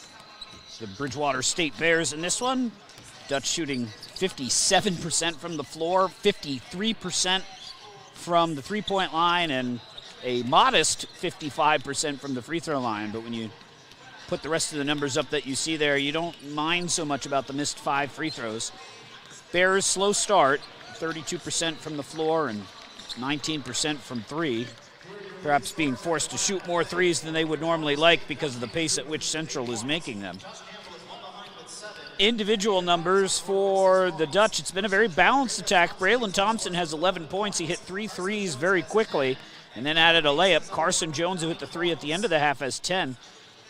the Bridgewater State Bears in this one. Dutch shooting 57% from the floor, 53% from the three-point line, and a modest 55% from the free throw line. But when you put the rest of the numbers up that you see there, you don't mind so much about the missed 5 free throws. Bears slow start, 32% from the floor and 19% from 3, perhaps being forced to shoot more threes than they would normally like because of the pace at which Central is making them. Individual numbers for the Dutch, it's been a very balanced attack. Braylon Thompson has 11 points. He hit 3 threes very quickly and then added a layup. Carson Jones, who hit the 3 at the end of the half, has 10.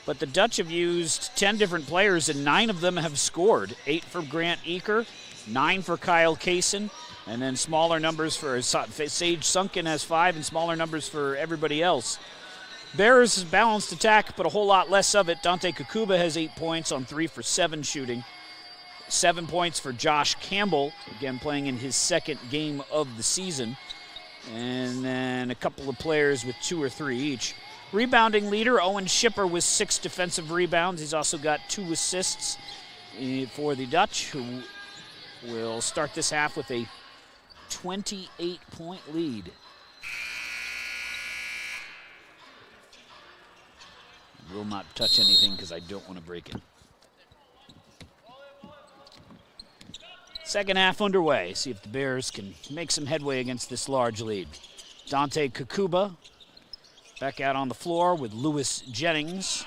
But the Dutch have used 10 different players, and 9 of them have scored. 8 for Grant Eaker, 9 for Kyle Kaysen, And then smaller numbers for Sage Sunken has 5 and smaller numbers for everybody else. Bears balanced attack, but a whole lot less of it. Dante Kakuba has 8 points on 3 for 7 shooting. 7 points for Josh Campbell, again playing in his second game of the season. And then a couple of players with 2 or 3 each. Rebounding leader, Owen Schipper with 6 defensive rebounds. He's also got 2 assists for the Dutch, who will start this half with a 28-point lead. Will not touch anything because I don't want to break it. Second half underway. See if the Bears can make some headway against this large lead. Dante Kakuba back out on the floor with Lewis Jennings.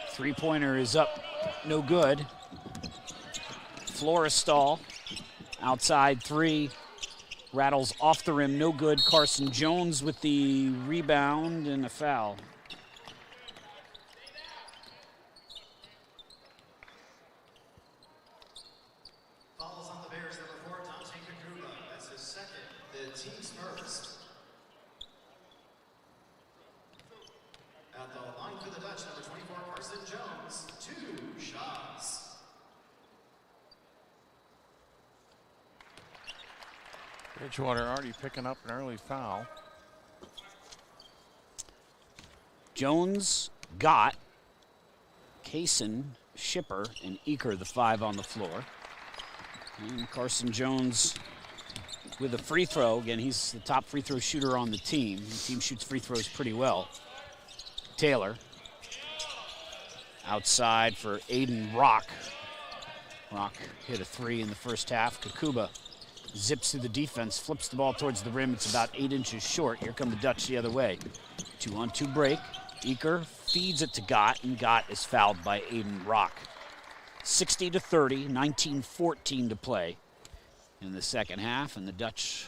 Three-pointer is up, no good. Florestal outside 3, rattles off the rim, no good. Carson Jones with the rebound and a foul. Fouls on the Bears, number 4, Dante Kakuba. That's his second, the team's first. At the line for the Dutch, number 24, Carson Jones, 2 shots. Bridgewater already picking up an early foul. Jones, Gott, Kaysen, Schipper, and Eaker, the 5 on the floor. And Carson Jones with a free throw. Again, he's the top free throw shooter on the team. The team shoots free throws pretty well. Taylor outside for Aiden Rock. Rock hit a 3 in the first half. Kakuba zips through the defense, flips the ball towards the rim. It's about 8 inches short. Here come the Dutch the other way. 2-on-2 break. Eaker feeds it to Gott, and Gott is fouled by Aiden Rock. 60-30, 19-14 to play in the second half, and the Dutch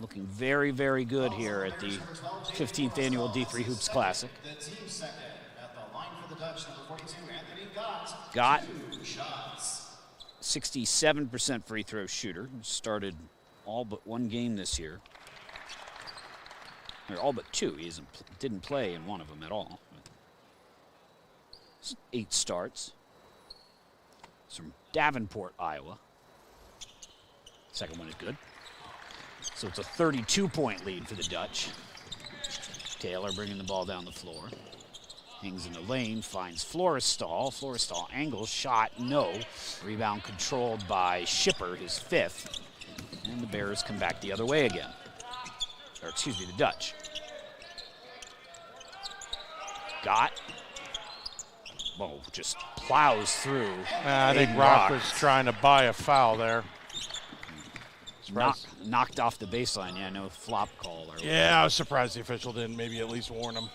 looking very, very good here at the 15th annual D3 Hoops Classic. The team second at the line for the Dutch, number 42, Anthony Gott. Gott, 2 shots. 67% free throw shooter. Started all but 1 game this year. Or all but 2. He didn't play in one of them at all. 8 starts. It's from Davenport, Iowa. Second one is good. So it's a 32-point lead for the Dutch. Taylor bringing the ball down the floor. Hangs in the lane, finds Florestal. Florestal angles, shot, no. Rebound controlled by Schipper, his 5th. And the Bears come back the other way again. Or excuse me, the Dutch. Gott. Whoa, just plows through. I think Rock was trying to buy a foul there. Knocked off the baseline, yeah, no flop call. Yeah, I was surprised the official didn't maybe at least warn him.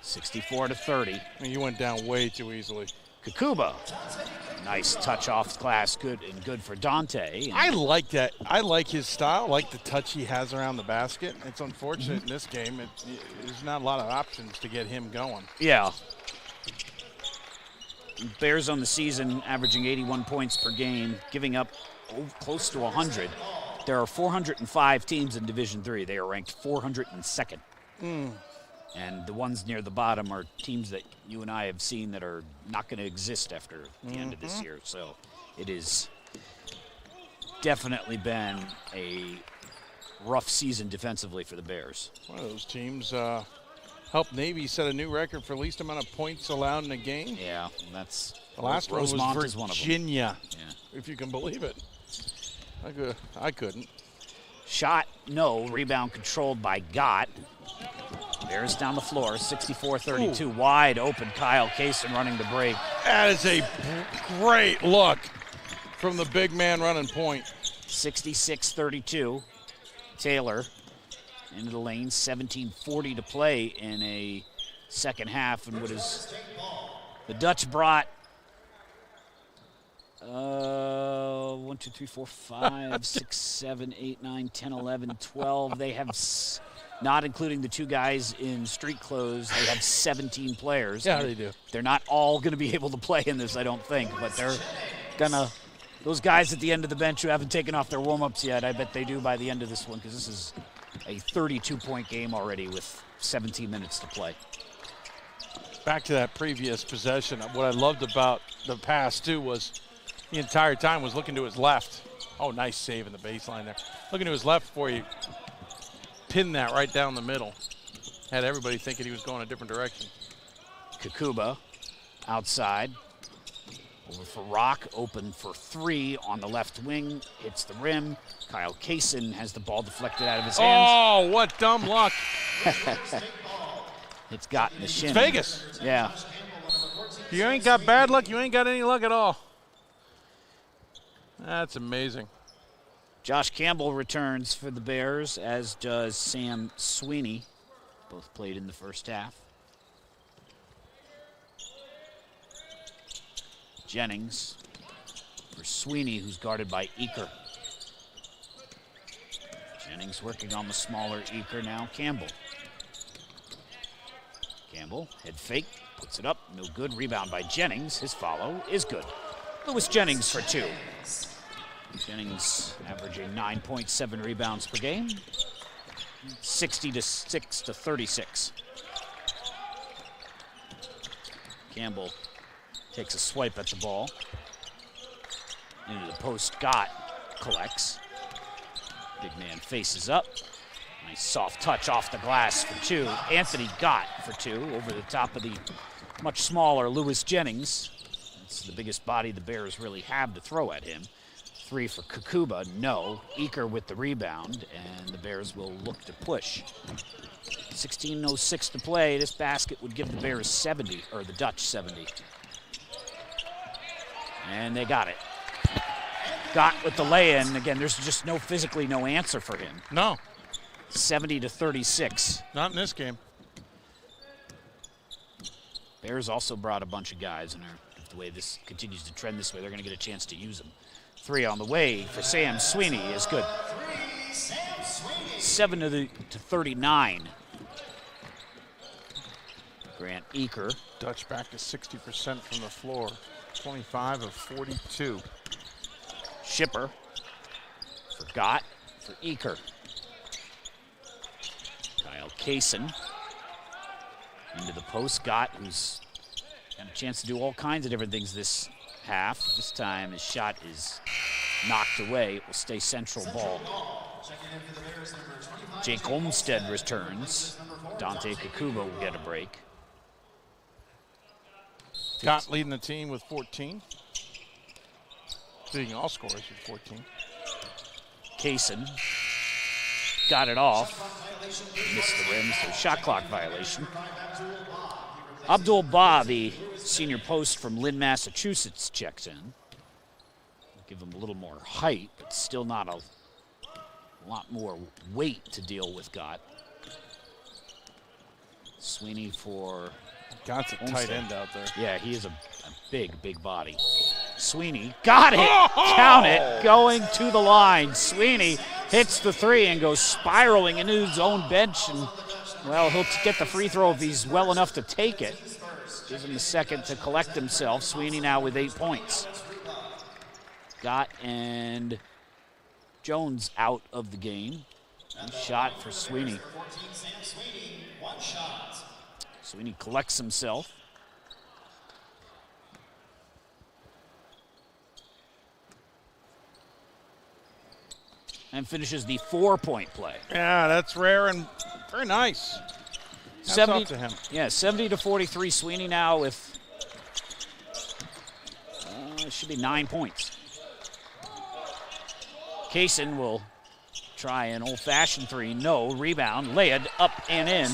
64-30. I mean, you went down way too easily. Kakuba, nice touch off glass, good for Dante. I like that. I like his style, like the touch he has around the basket. It's unfortunate in this game. There's not a lot of options to get him going. Yeah. Bears on the season averaging 81 points per game, giving up close to 100. There are 405 teams in Division III. They are ranked 402nd. And the ones near the bottom are teams that you and I have seen that are not going to exist after the end of this year. So it has definitely been a rough season defensively for the Bears. One of those teams helped Navy set a new record for least amount of points allowed in a game. Yeah, that's the last one Rosemont was is one of them. Virginia, yeah. if you can believe it. I couldn't. Shot, no. Rebound controlled by Gott. Bears down the floor, 64-32. Ooh. Wide open, Kyle Kaysen running the break. That is a great look from the big man running point. 66-32. Taylor into the lane, 17:40 to play in a second half. And what is the Dutch brought 1, 2, 3, 4, 5, 6, 7, 8, 9, 10, 11, 12. They have, not including the 2 guys in street clothes, they have 17 players. Yeah, they do. They're not all going to be able to play in this, I don't think, but they're going to those guys at the end of the bench who haven't taken off their warm-ups yet, I bet they do by the end of this one, because this is a 32-point game already with 17 minutes to play. Back to that previous possession, what I loved about the pass, too, was the entire time was looking to his left. Oh, nice save in the baseline there. Looking to his left before he pinned that right down the middle. Had everybody thinking he was going a different direction. Kakuba outside. Over for Rock, open for three on the left wing, hits the rim. Kyle Kaysen has the ball deflected out of his hands. Oh, what dumb luck. It's got in the shin. It's Vegas. Yeah. You ain't got bad luck, you ain't got any luck at all. That's amazing. Josh Campbell returns for the Bears, as does Sam Sweeney. Both played in the first half. Jennings for Sweeney, who's guarded by Eaker. Jennings working on the smaller Eaker now. Campbell. Campbell, head fake, puts it up, no good. Rebound by Jennings. His follow is good. Lewis Jennings for two. Jennings averaging 9.7 rebounds per game. 66 to 36. Campbell takes a swipe at the ball. Into the post, Gott collects. Big man faces up. Nice soft touch off the glass for two. Anthony Gott for two over the top of the much smaller Lewis Jennings. That's the biggest body the Bears really have to throw at him. Three for Kakuba, no. Eaker with the rebound, and the Bears will look to push. 16:06 to play. This basket would give the Bears 70, or the Dutch 70. And they got it. Got with the lay-in. Again, there's just physically no answer for him. No. 70 to 36. Not in this game. Bears also brought a bunch of guys, and if the way this continues to trend this way, they're going to get a chance to use them. Three on the way for Sam Sweeney is good. 7 to 39. Grant Eaker. Dutch back to 60% from the floor. 25 of 42. Shipper for Gott, for Eaker. Kyle Kaysen into the post. Gott, who's got a chance to do all kinds of different things this half. This time his shot is knocked away. It will stay central ball. Jake Olmstead returns. Dante Kakuba will get a break. Gott leading the team with 14. Leading all scorers with 14. Kaysen got it off. Missed the rim, so shot clock violation. Abdul-Bah, the senior post from Lynn, Massachusetts, checks in. Give him a little more height, but still not a lot more weight to deal with Gott. Sweeney for Gott's a tight end out there. Yeah, he is a big, big body. Sweeney got it. Count it. Going to the line. Sweeney hits the three and goes spiraling into his own bench. And, well, he'll get the free throw if he's well enough to take it. Gives him a second to collect himself. Sweeney now with 8 points. Gott and Jones out of the game. Good shot for Sweeney. Sweeney collects himself. And finishes the 4-point play. Yeah, that's rare and very nice. 70 to him. Yeah, 70 to 43. Sweeney now with it should be 9 points. Kaysen will try an old-fashioned three. No. Rebound. Laid up and in.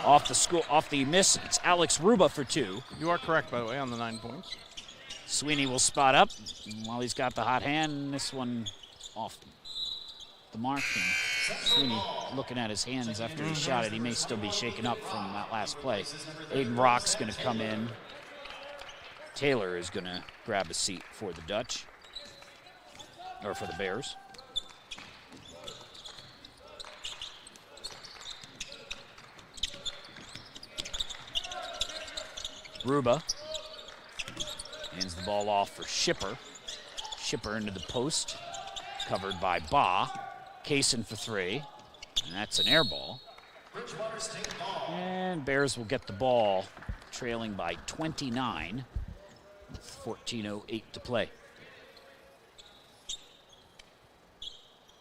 Off the miss. It's Alex Ruba for two. You are correct, by the way, on the 9 points. Sweeney will spot up while he's got the hot hand. This one off the mark. And Sweeney looking at his hands after he shot it. He may still be shaken up from that last play. Aiden Brock's going to come in. Taylor is going to grab a seat for the Dutch, or for the Bears. Ruba hands the ball off for Shipper. Shipper into the post, covered by Ba. Kaysen for three, and that's an air ball. Bridgewater State ball. And Bears will get the ball, trailing by 29, with 14:08 to play.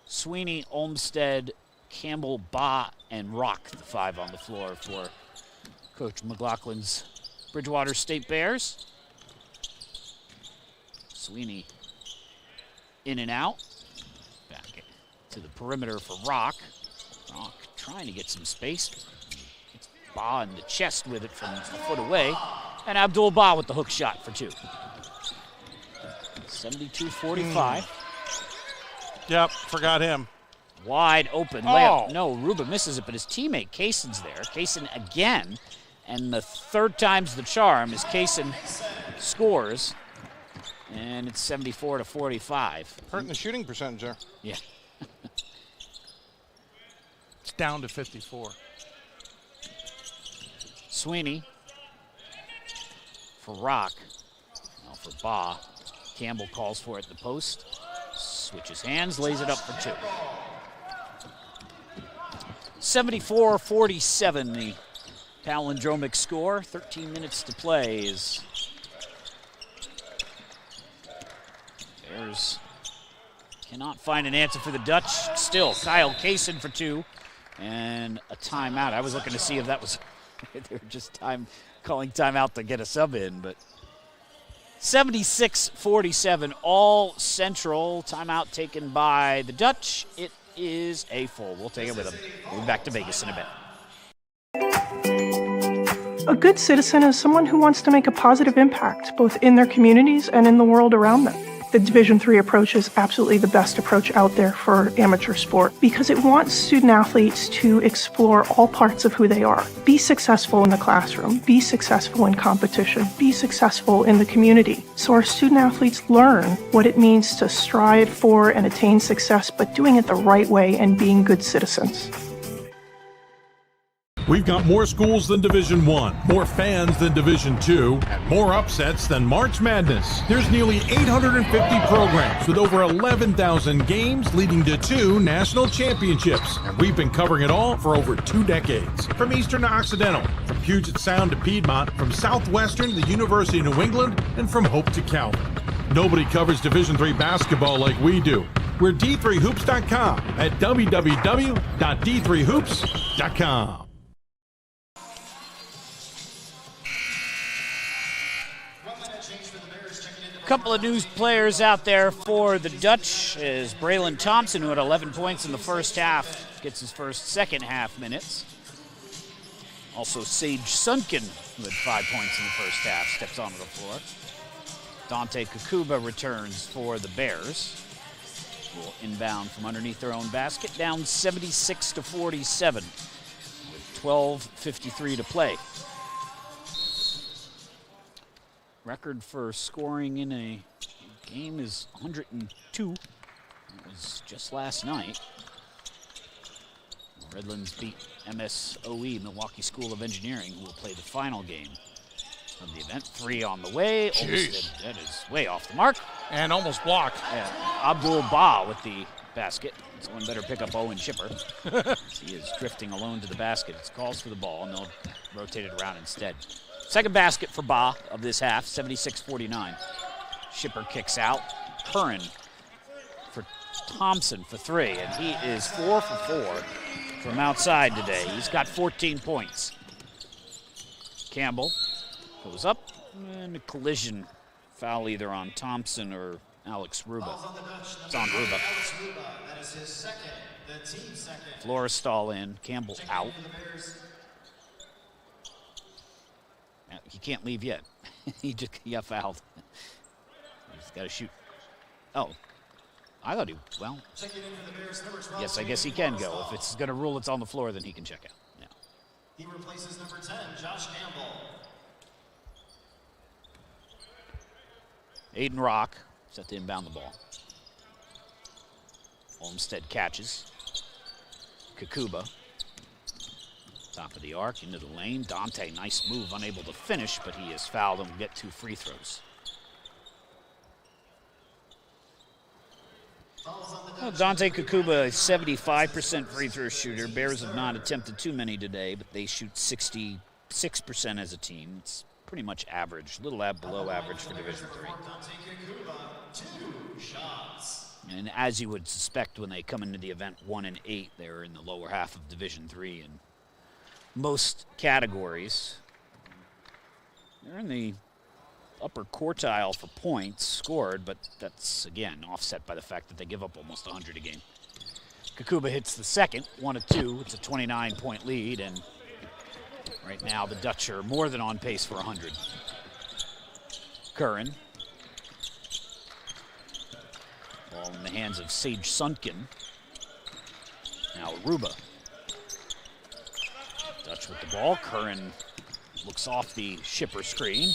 Sweeney, Olmsted, Campbell, Ba, and Rock, the five on the floor for Coach McLaughlin's Bridgewater State Bears. Sweeney in and out. Back to the perimeter for Rock. Rock trying to get some space. Gets Ba in the chest with it from a foot away. And Abdul Ba with the hook shot for two. 72-45. Yep, forgot him. Wide open layup. No, Ruba misses it, but his teammate Kaysen's there. Kaysen again, and the third time's the charm as Kaysen scores, and it's 74-45. Hurting the shooting percentage there. Yeah. It's down to 54. Sweeney for Rock. Now for Ba. Campbell calls for it at the post. Switches hands, lays it up for two. 74-47, the palindromic score. 13 minutes to play as Bears cannot find an answer for the Dutch. Still, Kyle Kaysen for two, and a timeout. I was looking to see if that was, they were just calling timeout to get a sub in, but 76-47, all Central. Timeout taken by the Dutch. It is a full. We'll take it with them. We'll be back to Vegas in a bit. A good citizen is someone who wants to make a positive impact, both in their communities and in the world around them. The Division III approach is absolutely the best approach out there for amateur sport because it wants student athletes to explore all parts of who they are. Be successful in the classroom, be successful in competition, be successful in the community. So our student athletes learn what it means to strive for and attain success, but doing it the right way and being good citizens. We've got more schools than Division I, more fans than Division II, and more upsets than March Madness. There's nearly 850 programs with over 11,000 games leading to 2 national championships. And we've been covering it all for over 2 decades. From Eastern to Occidental, from Puget Sound to Piedmont, from Southwestern to the University of New England, and from Hope to Calvin. Nobody covers Division III basketball like we do. We're D3Hoops.com at www.d3hoops.com. Couple of new players out there for the Dutch is Braylon Thompson, who had 11 points in the first half, gets his first second half minutes. Also Sage Sunken, who had 5 points in the first half, steps onto the floor. Dante Kakuba returns for the Bears. Will inbound from underneath their own basket, down 76-47 with 12:53 to play. Record for scoring in a game is 102. It was just last night. Redlands beat MSOE, Milwaukee School of Engineering, who will play the final game of the event. 3 on the way. Olmsted, that is way off the mark. And almost blocked. Yeah. Abdul Ba with the basket. Someone better pick up Owen Shipper. He is drifting alone to the basket. It calls for the ball, and they'll rotate it around instead. Second basket for Ba of this half, 76-49. Shipper kicks out. Curran for Thompson for 3, and he is 4 for 4 from outside today. He's got 14 points. Campbell goes up, and a collision foul either on Thompson or Alex Ruba. It's on Ruba. That is his second, the team's second. Florestal in, Campbell out. He can't leave yet. He got fouled. He's got to shoot. Oh, I thought he, well, yes, I guess he can go. If it's going to rule it's on the floor, then he can check out. Yeah. He replaces number 10, Josh Campbell. Aiden Rock set to inbound the ball. Olmsted catches. Kakuba. Top of the arc, into the lane. Dante, nice move, unable to finish, but he is fouled and will get 2 free throws. Well, Dante Kakuba, 75% free throw shooter. Bears have not attempted too many today, but they shoot 66% as a team. It's pretty much average, a little below average for Division III. And as you would suspect when they come into the event 1-8, they're in the lower half of Division III in most categories. They're in the upper quartile for points scored, but that's, again, offset by the fact that they give up almost 100 a game. Kakuba hits the second, 1 of 2. It's a 29-point lead, and right now the Dutch are more than on pace for 100. Curran. Ball in the hands of Sage Sunken. Now Aruba. Dutch with the ball. Curran looks off the shipper screen,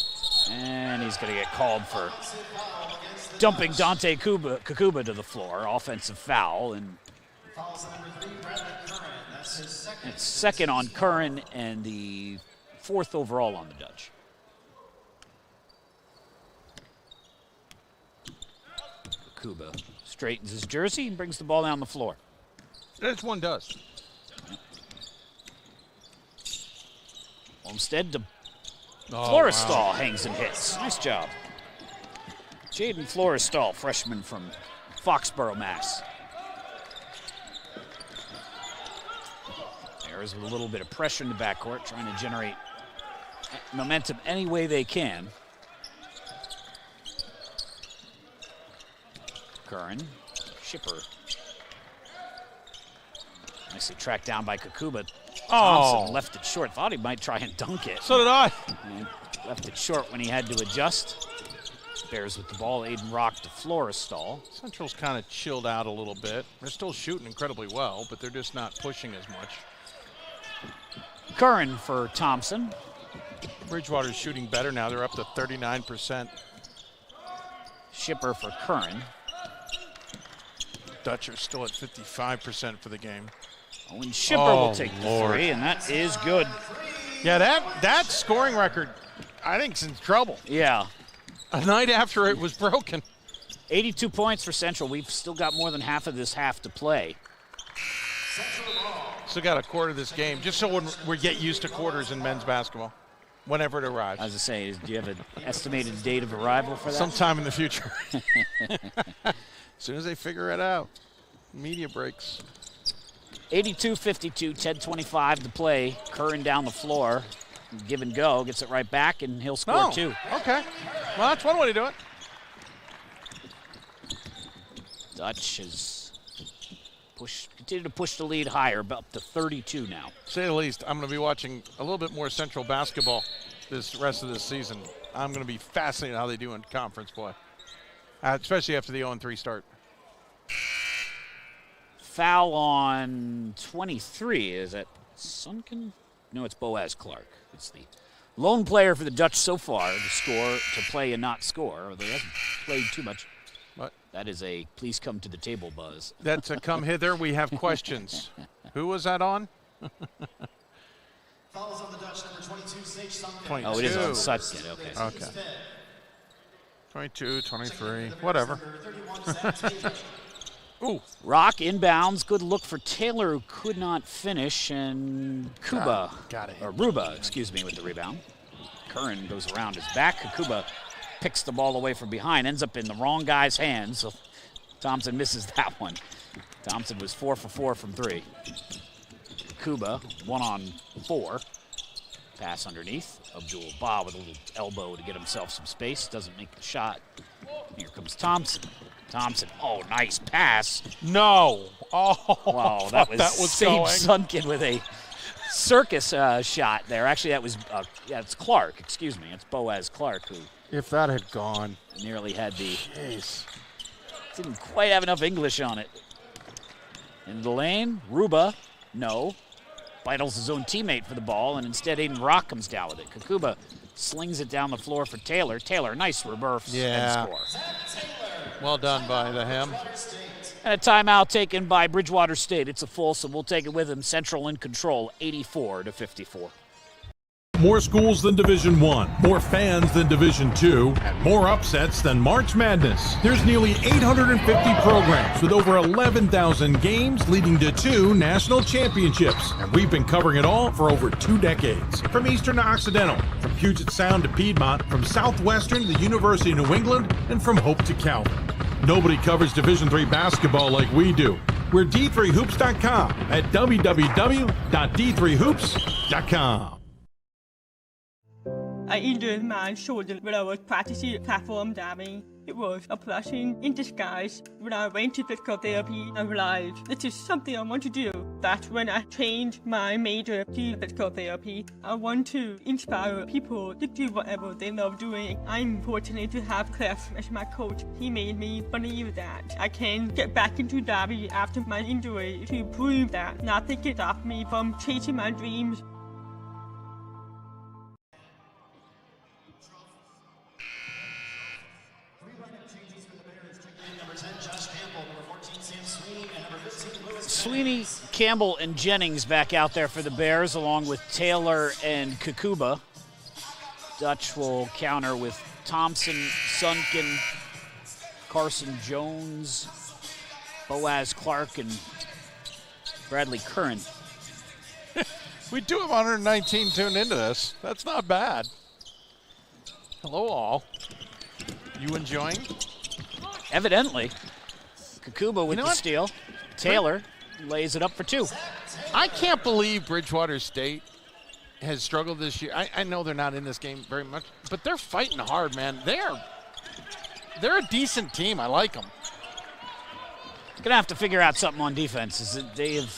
and he's going to get called for dumping Dante Kakuba to the floor. Offensive foul, and it's second on Curran and the 4th overall on the Dutch. Kakuba straightens his jersey and brings the ball down the floor. That's one does. Olmstead to Florestal hangs and hits. Nice job. Jaden Florestal, freshman from Foxborough, Mass. Bears with a little bit of pressure in the backcourt, trying to generate momentum any way they can. Curran, Shipper. Nicely tracked down by Kakuba. Thompson left it short. Thought he might try and dunk it. So did I. And left it short when he had to adjust. Bears with the ball. Aiden Rock to Florestal. Central's kind of chilled out a little bit. They're still shooting incredibly well, but they're just not pushing as much. Curran for Thompson. Bridgewater's shooting better now. They're up to 39%. Shipper for Curran. Dutch are still at 55% for the game. And Shipper will take the three, and that is good. Yeah, that scoring record, I think, is in trouble. Yeah. A night after it was broken. 82 points for Central. We've still got more than half of this half to play. Still got a quarter of this game, just so we get used to quarters in men's basketball, whenever it arrives. As I say, do you have an estimated date of arrival for that? Sometime in the future. As soon as they figure it out. Media breaks. 82-52, 10:25 to play. Curran down the floor. Give and go. Gets it right back, and he'll score two. Okay. Well, that's one way to do it. Dutch has continued to push the lead higher, up to 32 now. Say the least. I'm going to be watching a little bit more Central basketball this rest of this season. I'm going to be fascinated how they do in conference play, especially after the 0-3 start. Foul on 23. Is that Sunken? No, it's Boaz Clark. It's the lone player for the Dutch so far to play and not score, although he hasn't played too much. What? That is a please come to the table buzz. That's a come hither. We have questions. Who was that on? Fouls on the Dutch, number 22, Sage Sunken. 22. Oh, it is on Sutton. Okay. Okay. 22, 23, whatever. Ooh. Rock inbounds. Good look for Taylor, who could not finish, and Ruba, excuse me, with the rebound. Curran goes around his back. Kakuba picks the ball away from behind, ends up in the wrong guy's hands, so Thompson misses that one. Thompson was 4 for 4 from 3. Kakuba, 1-on-4. Pass underneath. Abdul-Bah with a little elbow to get himself some space. Doesn't make the shot. Here comes Thompson. Thompson, oh, nice pass. No. Oh, wow, that was Sage Sunken with a circus shot there. Actually, that was, it's Clark, excuse me. It's Boaz Clark who. If that had gone. Nearly had the. Jeez. Didn't quite have enough English on it. In the lane, Ruba, no. Battles his own teammate for the ball, and instead Aiden Rock comes down with it. Kakuba slings it down the floor for Taylor. Taylor, nice reverse and score. Well done by the hem. And a timeout taken by Bridgewater State. It's a full, so we'll take it with him. Central in control, 84-54. More schools than Division I, more fans than Division II, and more upsets than March Madness. There's nearly 850 programs with over 11,000 games leading to 2 national championships. And we've been covering it all for over 2 decades. From Eastern to Occidental, from Puget Sound to Piedmont, from Southwestern to the University of New England, and from Hope to Calvin. Nobody covers Division III basketball like we do. We're D3Hoops.com at www.d3hoops.com. I injured my shoulder when I was practicing platform diving. It was a blessing in disguise. When I went to physical therapy, I realized this is something I want to do. That's when I changed my major to physical therapy. I want to inspire people to do whatever they love doing. I'm fortunate to have Cliff as my coach. He made me believe that I can get back into diving after my injury to prove that nothing can stop me from chasing my dreams. Sweeney, Campbell, and Jennings back out there for the Bears, along with Taylor and Kakuba. Dutch will counter with Thompson, Sunken, Carson Jones, Boaz Clark, and Bradley Curran. We do have 119 tuned into this. That's not bad. Hello, all. You enjoying? Evidently. Kakuba with the steal. Taylor lays it up for 2. I can't believe Bridgewater State has struggled this year. I know they're not in this game very much, but they're fighting hard, man. They're a decent team. I like them. Gonna have to figure out something on defense. Is that they have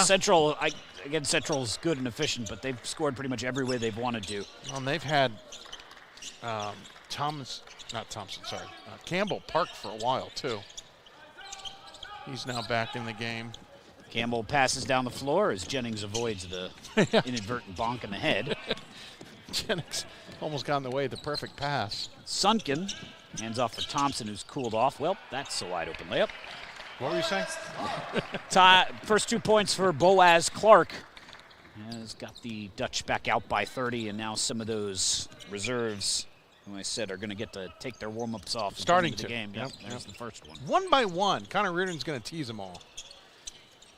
Central. Again, Central's good and efficient, but they've scored pretty much every way they've wanted to. Well, and they've had Campbell parked for a while too. He's now back in the game. Campbell passes down the floor as Jennings avoids the inadvertent bonk in the head. Jennings almost got in the way of the perfect pass. Sunken hands off for Thompson, who's cooled off. Well, that's a wide open layup. What were you saying? First 2 points for Boaz Clark. Has got the Dutch back out by 30, and now some of those reserves, who I said are going to get to take their warm-ups off. Starting the to. game. Yep, There's the first one. 1 by 1. Connor Reardon's going to tease them all.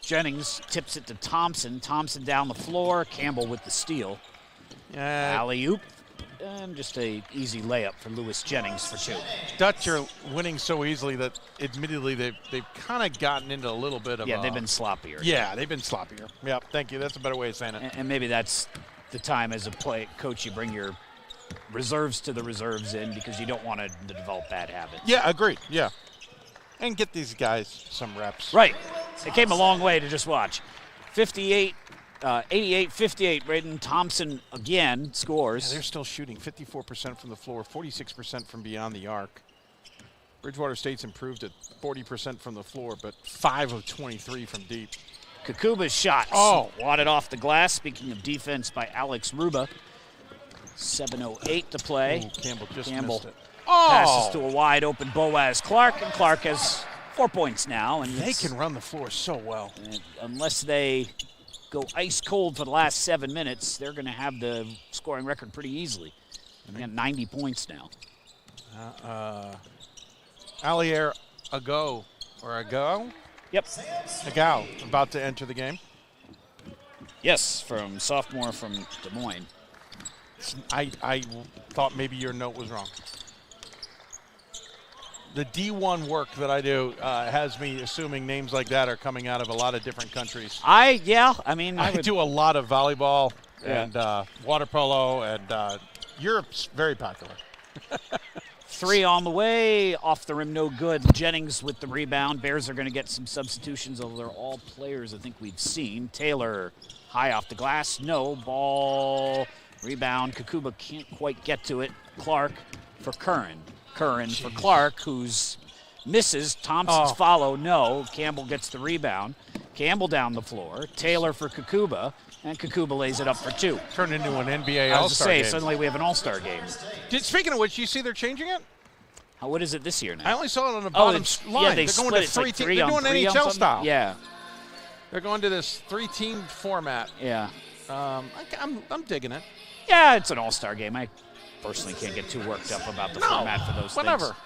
Jennings tips it to Thompson. Thompson down the floor. Campbell with the steal. Alley-oop. And just a easy layup for Lewis Jennings for 2. Dutch are winning so easily that admittedly they've kind of gotten into a little bit of they've been sloppier. Yeah, they've been sloppier. Yeah, thank you. That's a better way of saying it. And maybe that's the time as a coach you bring your reserves to the reserves in because you don't want to develop bad habits. Yeah, agreed. Yeah. And get these guys some reps. Right. It came a long way to just watch. 88-58, Braden Thompson again scores. Yeah, they're still shooting 54% from the floor, 46% from beyond the arc. Bridgewater State's improved at 40% from the floor, but 5 of 23 from deep. Kakuba's shot wadded off the glass. Speaking of defense by Alex Ruba. 7:08 to play. Ooh, Campbell just missed it. Passes to a wide open Boaz Clark, and Clark has 4 points now. And they can run the floor so well. Unless they go ice cold for the last 7 minutes, they're going to have the scoring record pretty easily. They got 90 points now. Alier Ago. Yep. Ago about to enter the game. Yes, from sophomore from Des Moines. I thought maybe your note was wrong. The D1 work that I do has me assuming names like that are coming out of a lot of different countries. I do a lot of volleyball and water polo, and Europe's very popular. 3 on the way, off the rim, no good. Jennings with the rebound. Bears are going to get some substitutions, although they're all players I think we've seen. Taylor high off the glass, no ball. Rebound, Kakuba can't quite get to it. Clark for Curran. Curran for Clark, who's misses. Thompson's follow, no. Campbell gets the rebound. Campbell down the floor. Taylor for Kakuba, and Kakuba lays it up for 2. Turned into an NBA All-Star game. Suddenly we have an All-Star game. Speaking of which, you see they're changing it? What is it this year now? I only saw it on the bottom line. Yeah, they're going to 3 teams. They're doing NHL style. Yeah. They're going to this 3-team format. Yeah. I'm digging it. Yeah, it's an all-star game. I personally can't get too worked up about the format for those whatever. things.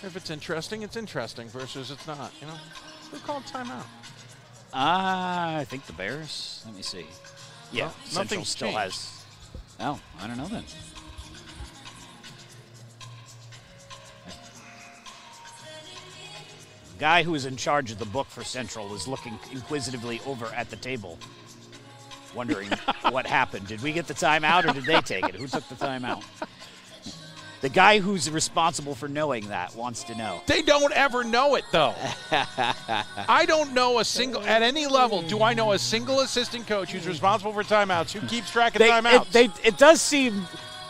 If it's interesting versus it's not. Who called timeout? I think the Bears. Let me see. Yeah, Well, Central nothing's still changed. has. Oh, I don't know then. The guy who is in charge of the book for Central is looking inquisitively over at the table, wondering what happened. Did we get the timeout or did they take it? Who took the timeout? The guy who's responsible for knowing that wants to know. They don't ever know it, though. I don't know a single, at any level, do I know a single assistant coach who's responsible for timeouts, who keeps track of timeouts? It does seem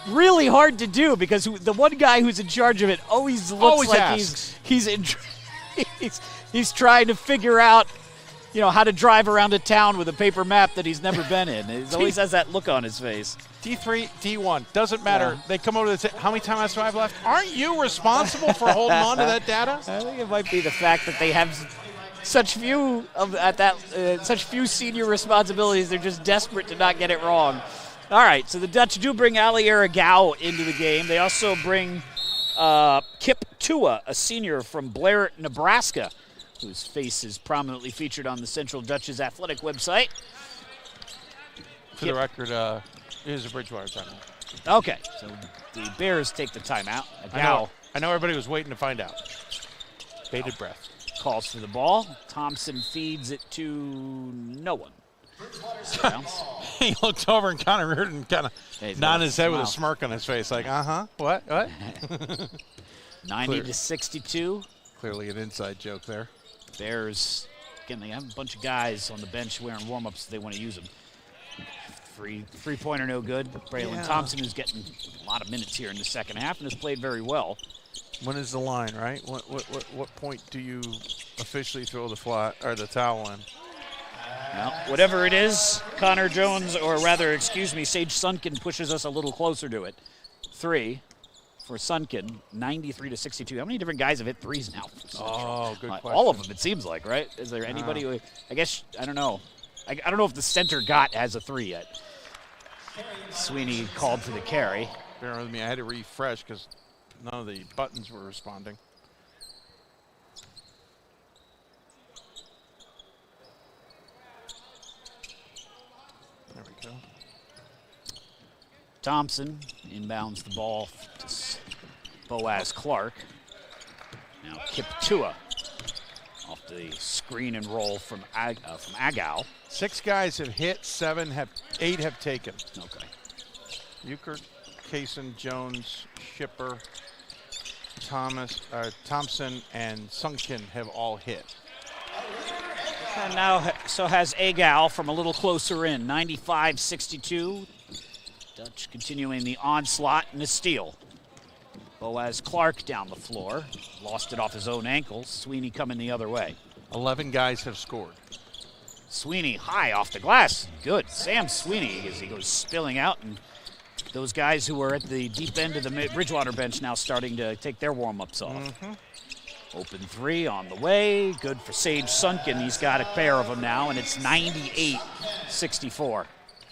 really hard to do because the one guy who's in charge of it always looks like asks. he's trying to figure out, how to drive around a town with a paper map that he's never been in. He always has that look on his face. D3, D1, doesn't matter. Yeah. They come over to how many timeouts do I have left? Aren't you responsible for holding on to that data? I think it might be the fact that they have such few such few senior responsibilities. They're just desperate to not get it wrong. All right, so the Dutch do bring Ali Aragao into the game. They also bring Kip Tua, a senior from Blair, Nebraska, whose face is prominently featured on the Central Dutch's athletic website. For the record, it is a Bridgewater timeout. Okay, so the Bears take the timeout. I know everybody was waiting to find out. Bated breath. Calls for the ball. Thompson feeds it to no one. He looked over and Connor Reardon kind of nodded his head with a smirk on his face, like, what? 90-62. Clearly an inside joke there. Bears, again, they have a bunch of guys on the bench wearing warm-ups. They want to use them. Three-pointer no good. Braylon Thompson is getting a lot of minutes here in the second half and has played very well. When is the line, right? What point do you officially throw the towel in? Well, whatever it is, Connor Jones, or rather, Sage Sunken pushes us a little closer to it. 3 for Sunken, 93-62. How many different guys have hit threes now? Oh, good question. All of them, it seems like, right? Is there anybody who, I guess, I don't know. I don't know if the center has a 3 yet. Sweeney called for the carry. Bear with me, I had to refresh because none of the buttons were responding. There we go. Thompson inbounds the ball to Boaz Clark. Now Kip Tua off the screen and roll from Agau. 6 guys have hit, 8 have taken. Okay. Euchert, Kaysen, Jones, Shipper, Thompson, and Sunken have all hit. And now, so has Agau from a little closer in, 95-62. Dutch continuing the onslaught and a steal. Boaz Clark down the floor, lost it off his own ankle. Sweeney coming the other way. 11 guys have scored. Sweeney high off the glass. Good. Sam Sweeney as he goes spilling out, and those guys who were at the deep end of the Bridgewater bench now starting to take their warm-ups off. Mm-hmm. Open 3 on the way. Good for Sage Sunken. He's got a pair of them now, and it's 98-64.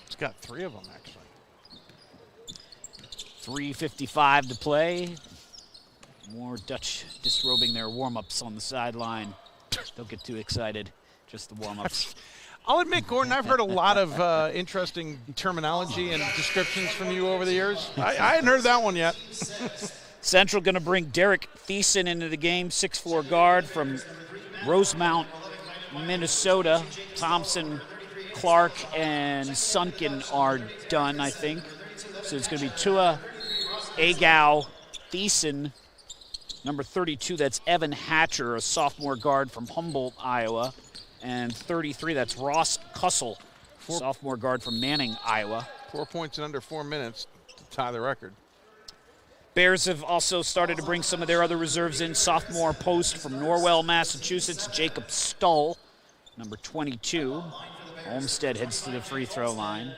He's got 3 of them, actually. 3:55 to play. More Dutch disrobing their warm-ups on the sideline. Don't get too excited. Just the warm-ups. I'll admit, Gordon, I've heard a lot of interesting terminology and descriptions from you over the years. I hadn't heard that one yet. Central going to bring Derek Thiessen into the game, 6'4" guard from Rosemount, Minnesota. Thompson, Clark, and Sunken are done, I think. So it's going to be Tua, Agau, Thiessen, number 32, that's Evan Hatcher, a sophomore guard from Humboldt, Iowa. And 33, that's Ross Cussell, sophomore guard from Manning, Iowa. 4 points in under 4 minutes to tie the record. Bears have also started to bring some of their other reserves in. Sophomore post from Norwell, Massachusetts, Jacob Stull, number 22. Olmsted heads to the free throw line.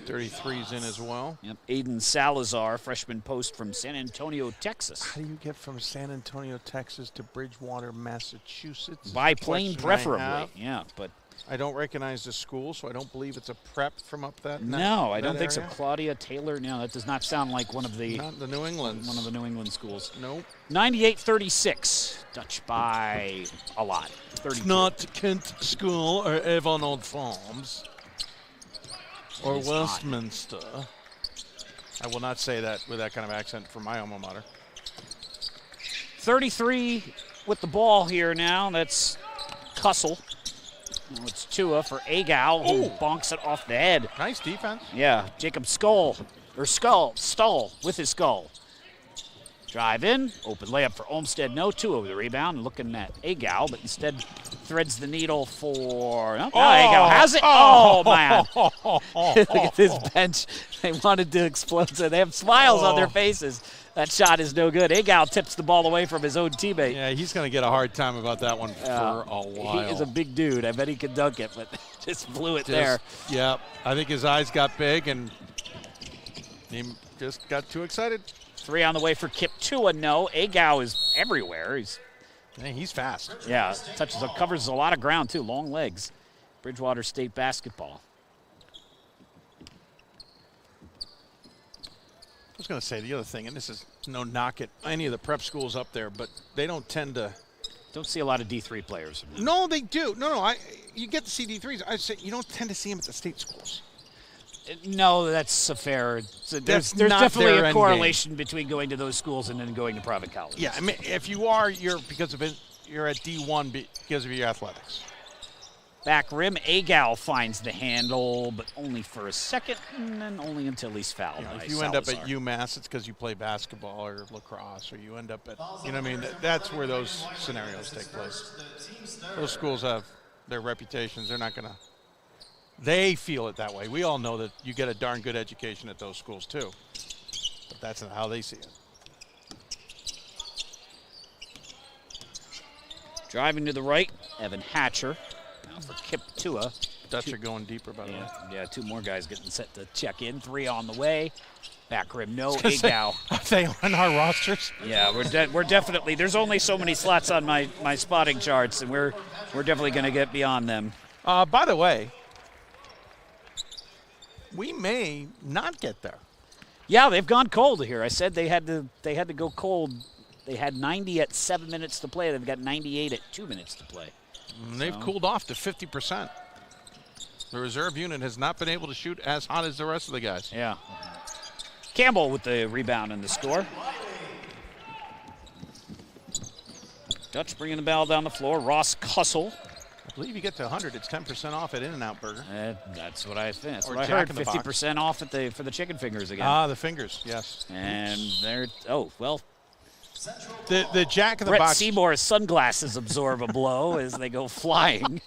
33's in as well. Yep. Aiden Salazar, freshman post from San Antonio, Texas. How do you get from San Antonio, Texas to Bridgewater, Massachusetts? By plane, preferably. Yeah, but I don't recognize the school, so I don't believe it's a prep from up that. No, I don't that think so. area. Claudia Taylor. No, that does not sound like one of the. Not the New England. One of the New England schools. Nope. 98-36. Dutch by a lot. 32. It's not Kent School or Avon Old Farms or It is Westminster. I will not say that with that kind of accent for my alma mater. 33 with the ball here now. That's Cussel. Now it's Tua for Agau, who bonks it off the head. Nice defense. Yeah, Jacob Stall with his skull. Drive in, open layup for Olmsted. No, Tua with the rebound, looking at Agau, but instead threads the needle for. Now Agau has it. Oh, man. Look at this bench. They wanted to explode, so they have smiles on their faces. That shot is no good. Agau tips the ball away from his own teammate. Yeah, he's going to get a hard time about that one for a while. He is a big dude. I bet he could dunk it, but just blew it there. Yeah, I think his eyes got big and he just got too excited. 3 on the way for Kip Tua. No, Agau is everywhere. He's fast. Yeah, covers a lot of ground too. Long legs. Bridgewater State basketball. I was going to say the other thing, and this is no knock at any of the prep schools up there, but they don't tend to. Don't see a lot of D3 players. No, they do. No. You get to see D3s. I say you don't tend to see them at the state schools. No, that's a fair. There's definitely a correlation between going to those schools and then going to private colleges. Yeah, I mean, if you are, you're at D1 because of your athletics. Back rim, Agau finds the handle, but only for a second, and then only until he's fouled. If you end up at UMass, it's because you play basketball or lacrosse, or you end up at, you know what I mean? That's where those scenarios take place. Those schools have their reputations. They're not going to. They feel it that way. We all know that you get a darn good education at those schools too, but that's not how they see it. Driving to the right, Evan Hatcher. Now for Kip Tua. Dutch are going deeper, by the way. Yeah, 2 more guys getting set to check in. 3 on the way. Back rim, no Agau. Are they on our rosters? Yeah, we're definitely. There's only so many slots on my spotting charts, and we're definitely going to get beyond them. By the way, we may not get there. Yeah, they've gone cold here. I said they had to go cold. They had 90 at 7 minutes to play. They've got 98 at 2 minutes to play. And they've cooled off to 50%. The reserve unit has not been able to shoot as hot as the rest of the guys. Yeah. Campbell with the rebound and the score. Dutch bringing the ball down the floor. Ross Cussel. I believe you get to 100, it's 10% off at In-N-Out Burger. That's what I think. That's what I Jack heard. in the 50% off for the chicken fingers again. Ah, the fingers, yes. And they're the Jack in the Brett Box. Seymour's sunglasses absorb a blow as they go flying.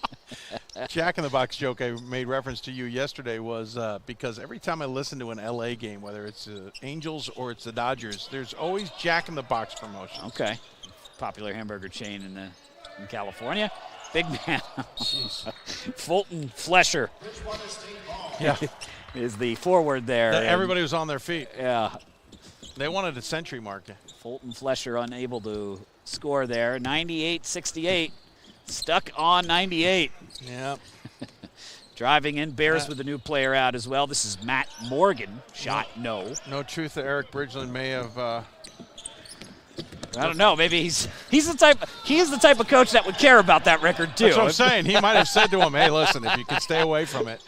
Jack in the Box joke I made reference to you yesterday was because every time I listen to an LA game, whether it's the Angels or it's the Dodgers, there's always Jack in the Box promotion. Okay. Popular hamburger chain in California. Big man. Fulton Flesher. Yeah. Is the forward there. Everybody was on their feet. Yeah. They wanted a century mark. Fulton Flesher unable to score there. 98-68. Stuck on 98. Yeah. Driving in, Bears with a new player out as well. This is Matt Morgan. Shot no. No truth that Eric Bridgeland may have. I don't know. Maybe he is the type of coach that would care about that record too. That's what I'm saying. He might have said to him, "Hey, listen, if you can stay away from it,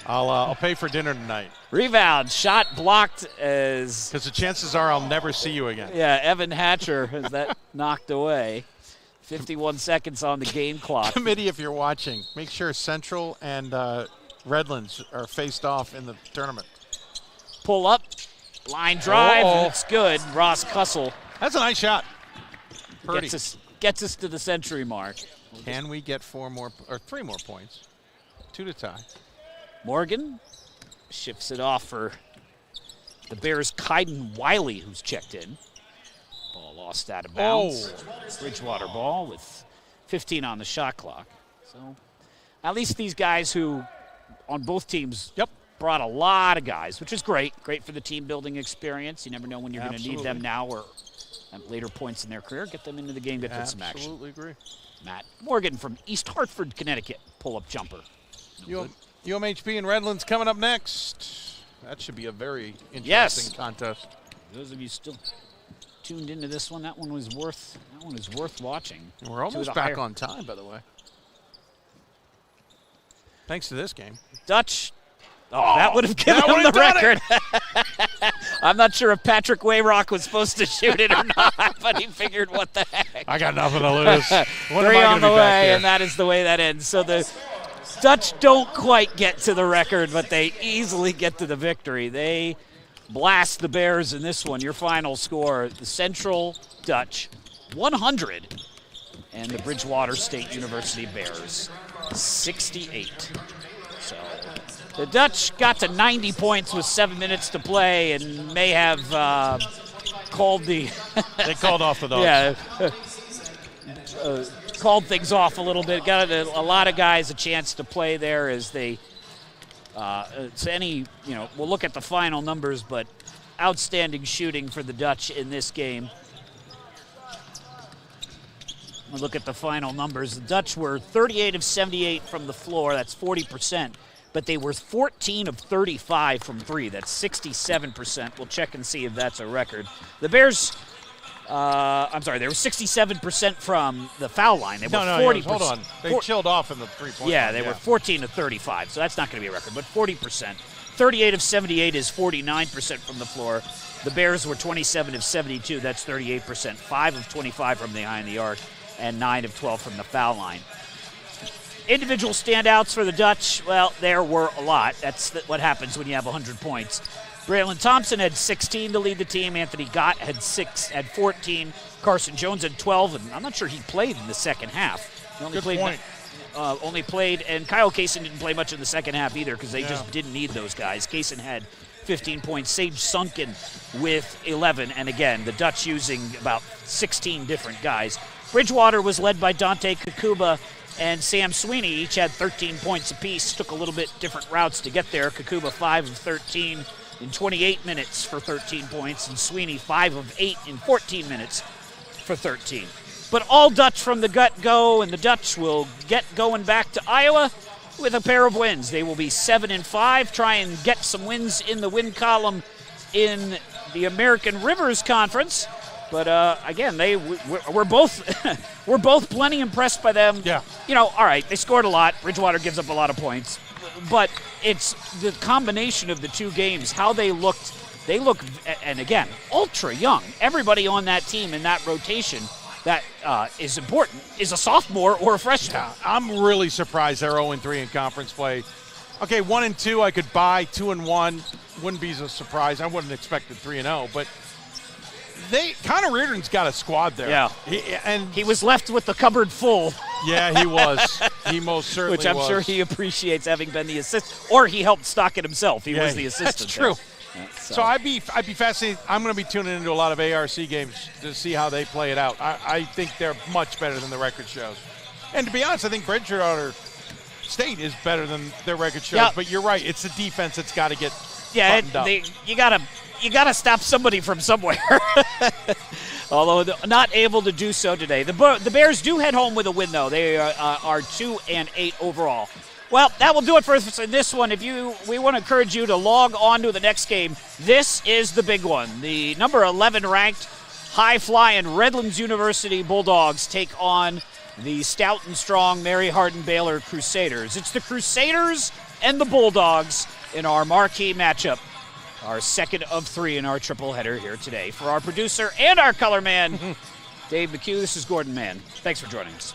I'll pay for dinner tonight." Rebound, shot blocked as. Because the chances are I'll never see you again. Yeah, Evan Hatcher has that knocked away. 51 seconds on the game clock. Committee, if you're watching, make sure Central and Redlands are faced off in the tournament. Pull up, line drive, and it's good. Ross Cussel. That's a nice shot. Purdy. Gets us to the century mark. Can we get 3 more points? 2 to tie. Morgan shifts it off for the Bears' Kaiden Wiley, who's checked in. Ball lost out of bounds. Bridgewater ball with 15 on the shot clock. So at least these guys who on both teams brought a lot of guys, which is great. Great for the team building experience. You never know when you're going to need them now or at later points in their career, get them into the game, get them some action. Absolutely agree. Matt Morgan from East Hartford, Connecticut, pull-up jumper. UMHB and Redlands coming up next. That should be a very interesting contest. Those of you still tuned into this one, that one was worth watching. We're almost back on time, by the way. Thanks to this game. Dutch. Oh, that would have given him the record. I'm not sure if Patrick Wayrock was supposed to shoot it or not, but he figured, what the heck. I got nothing to lose. Three on the way, and that is the way that ends. So the Dutch don't quite get to the record, but they easily get to the victory. They blast the Bears in this one. Your final score, the Central Dutch 100, and the Bridgewater State University Bears 68. So the Dutch got to 90 points with 7 minutes to play and may have called the they called off the dogs. Yeah, called things off a little bit. Got a lot of guys a chance to play there as they we'll look at the final numbers, but outstanding shooting for the Dutch in this game. We'll look at the final numbers. The Dutch were 38 of 78 from the floor. That's 40%. But they were 14 of 35 from three. That's 67%. We'll check and see if that's a record. The Bears, they were 67% from the foul line. They were 40%. Hold on. They chilled off in the three-point line. They were 14 of 35, so that's not going to be a record, but 40%. 38 of 78 is 49% from the floor. The Bears were 27 of 72. That's 38%. 5 of 25 from behind the arc, and 9 of 12 from the foul line. Individual standouts for the Dutch, well, there were a lot. That's what happens when you have 100 points. Braylon Thompson had 16 to lead the team. Anthony Gott had 14. Carson Jones had 12, and I'm not sure he played in the second half. He only played, and Kyle Kaysen didn't play much in the second half either because they just didn't need those guys. Kaysen had 15 points. Sage Sunken with 11, and again, the Dutch using about 16 different guys. Bridgewater was led by Dante Kakuba and Sam Sweeney. Each had 13 points apiece. Took a little bit different routes to get there. Kakuba 5 of 13 in 28 minutes for 13 points, and Sweeney 5 of 8 in 14 minutes for 13. But all Dutch from the gut-go, and the Dutch will get going back to Iowa with a pair of wins. They will be 7-5, try and get some wins in the win column in the American Rivers Conference. But again, we're both plenty impressed by them. Yeah. All right, they scored a lot. Bridgewater gives up a lot of points, but it's the combination of the two games, how they looked. They look, and again, ultra young. Everybody on that team in that rotation that is important is a sophomore or a freshman. Yeah, I'm really surprised they're 0-3 in conference play. Okay, 1-2 I could buy. 2-1 wouldn't be a surprise. I wouldn't expect it 3-0, but. Connor Reardon's got a squad there. Yeah. He was left with the cupboard full. Yeah, he was. He most certainly was. Which I'm sure he appreciates, having been the assistant. Or he helped stock it himself. He was the assistant. That's true. Yeah, so I'd be fascinated. I'm going to be tuning into a lot of ARC games to see how they play it out. I think they're much better than the record shows. And to be honest, I think Bridgewater State is better than their record shows. Yeah. But you're right. It's the defense that's got to get buttoned up. You got to stop somebody from somewhere. Although not able to do so today. The Bears do head home with a win, though. They are 2-8 overall. Well, that will do it for us in this one. We want to encourage you to log on to the next game. This is the big one. The number 11 ranked high-flying Redlands University Bulldogs take on the stout and strong Mary Hardin-Baylor Crusaders. It's the Crusaders and the Bulldogs in our marquee matchup. Our second of 3 in our triple header here today. For our producer and our color man, Dave McHugh, this is Gordon Mann. Thanks for joining us.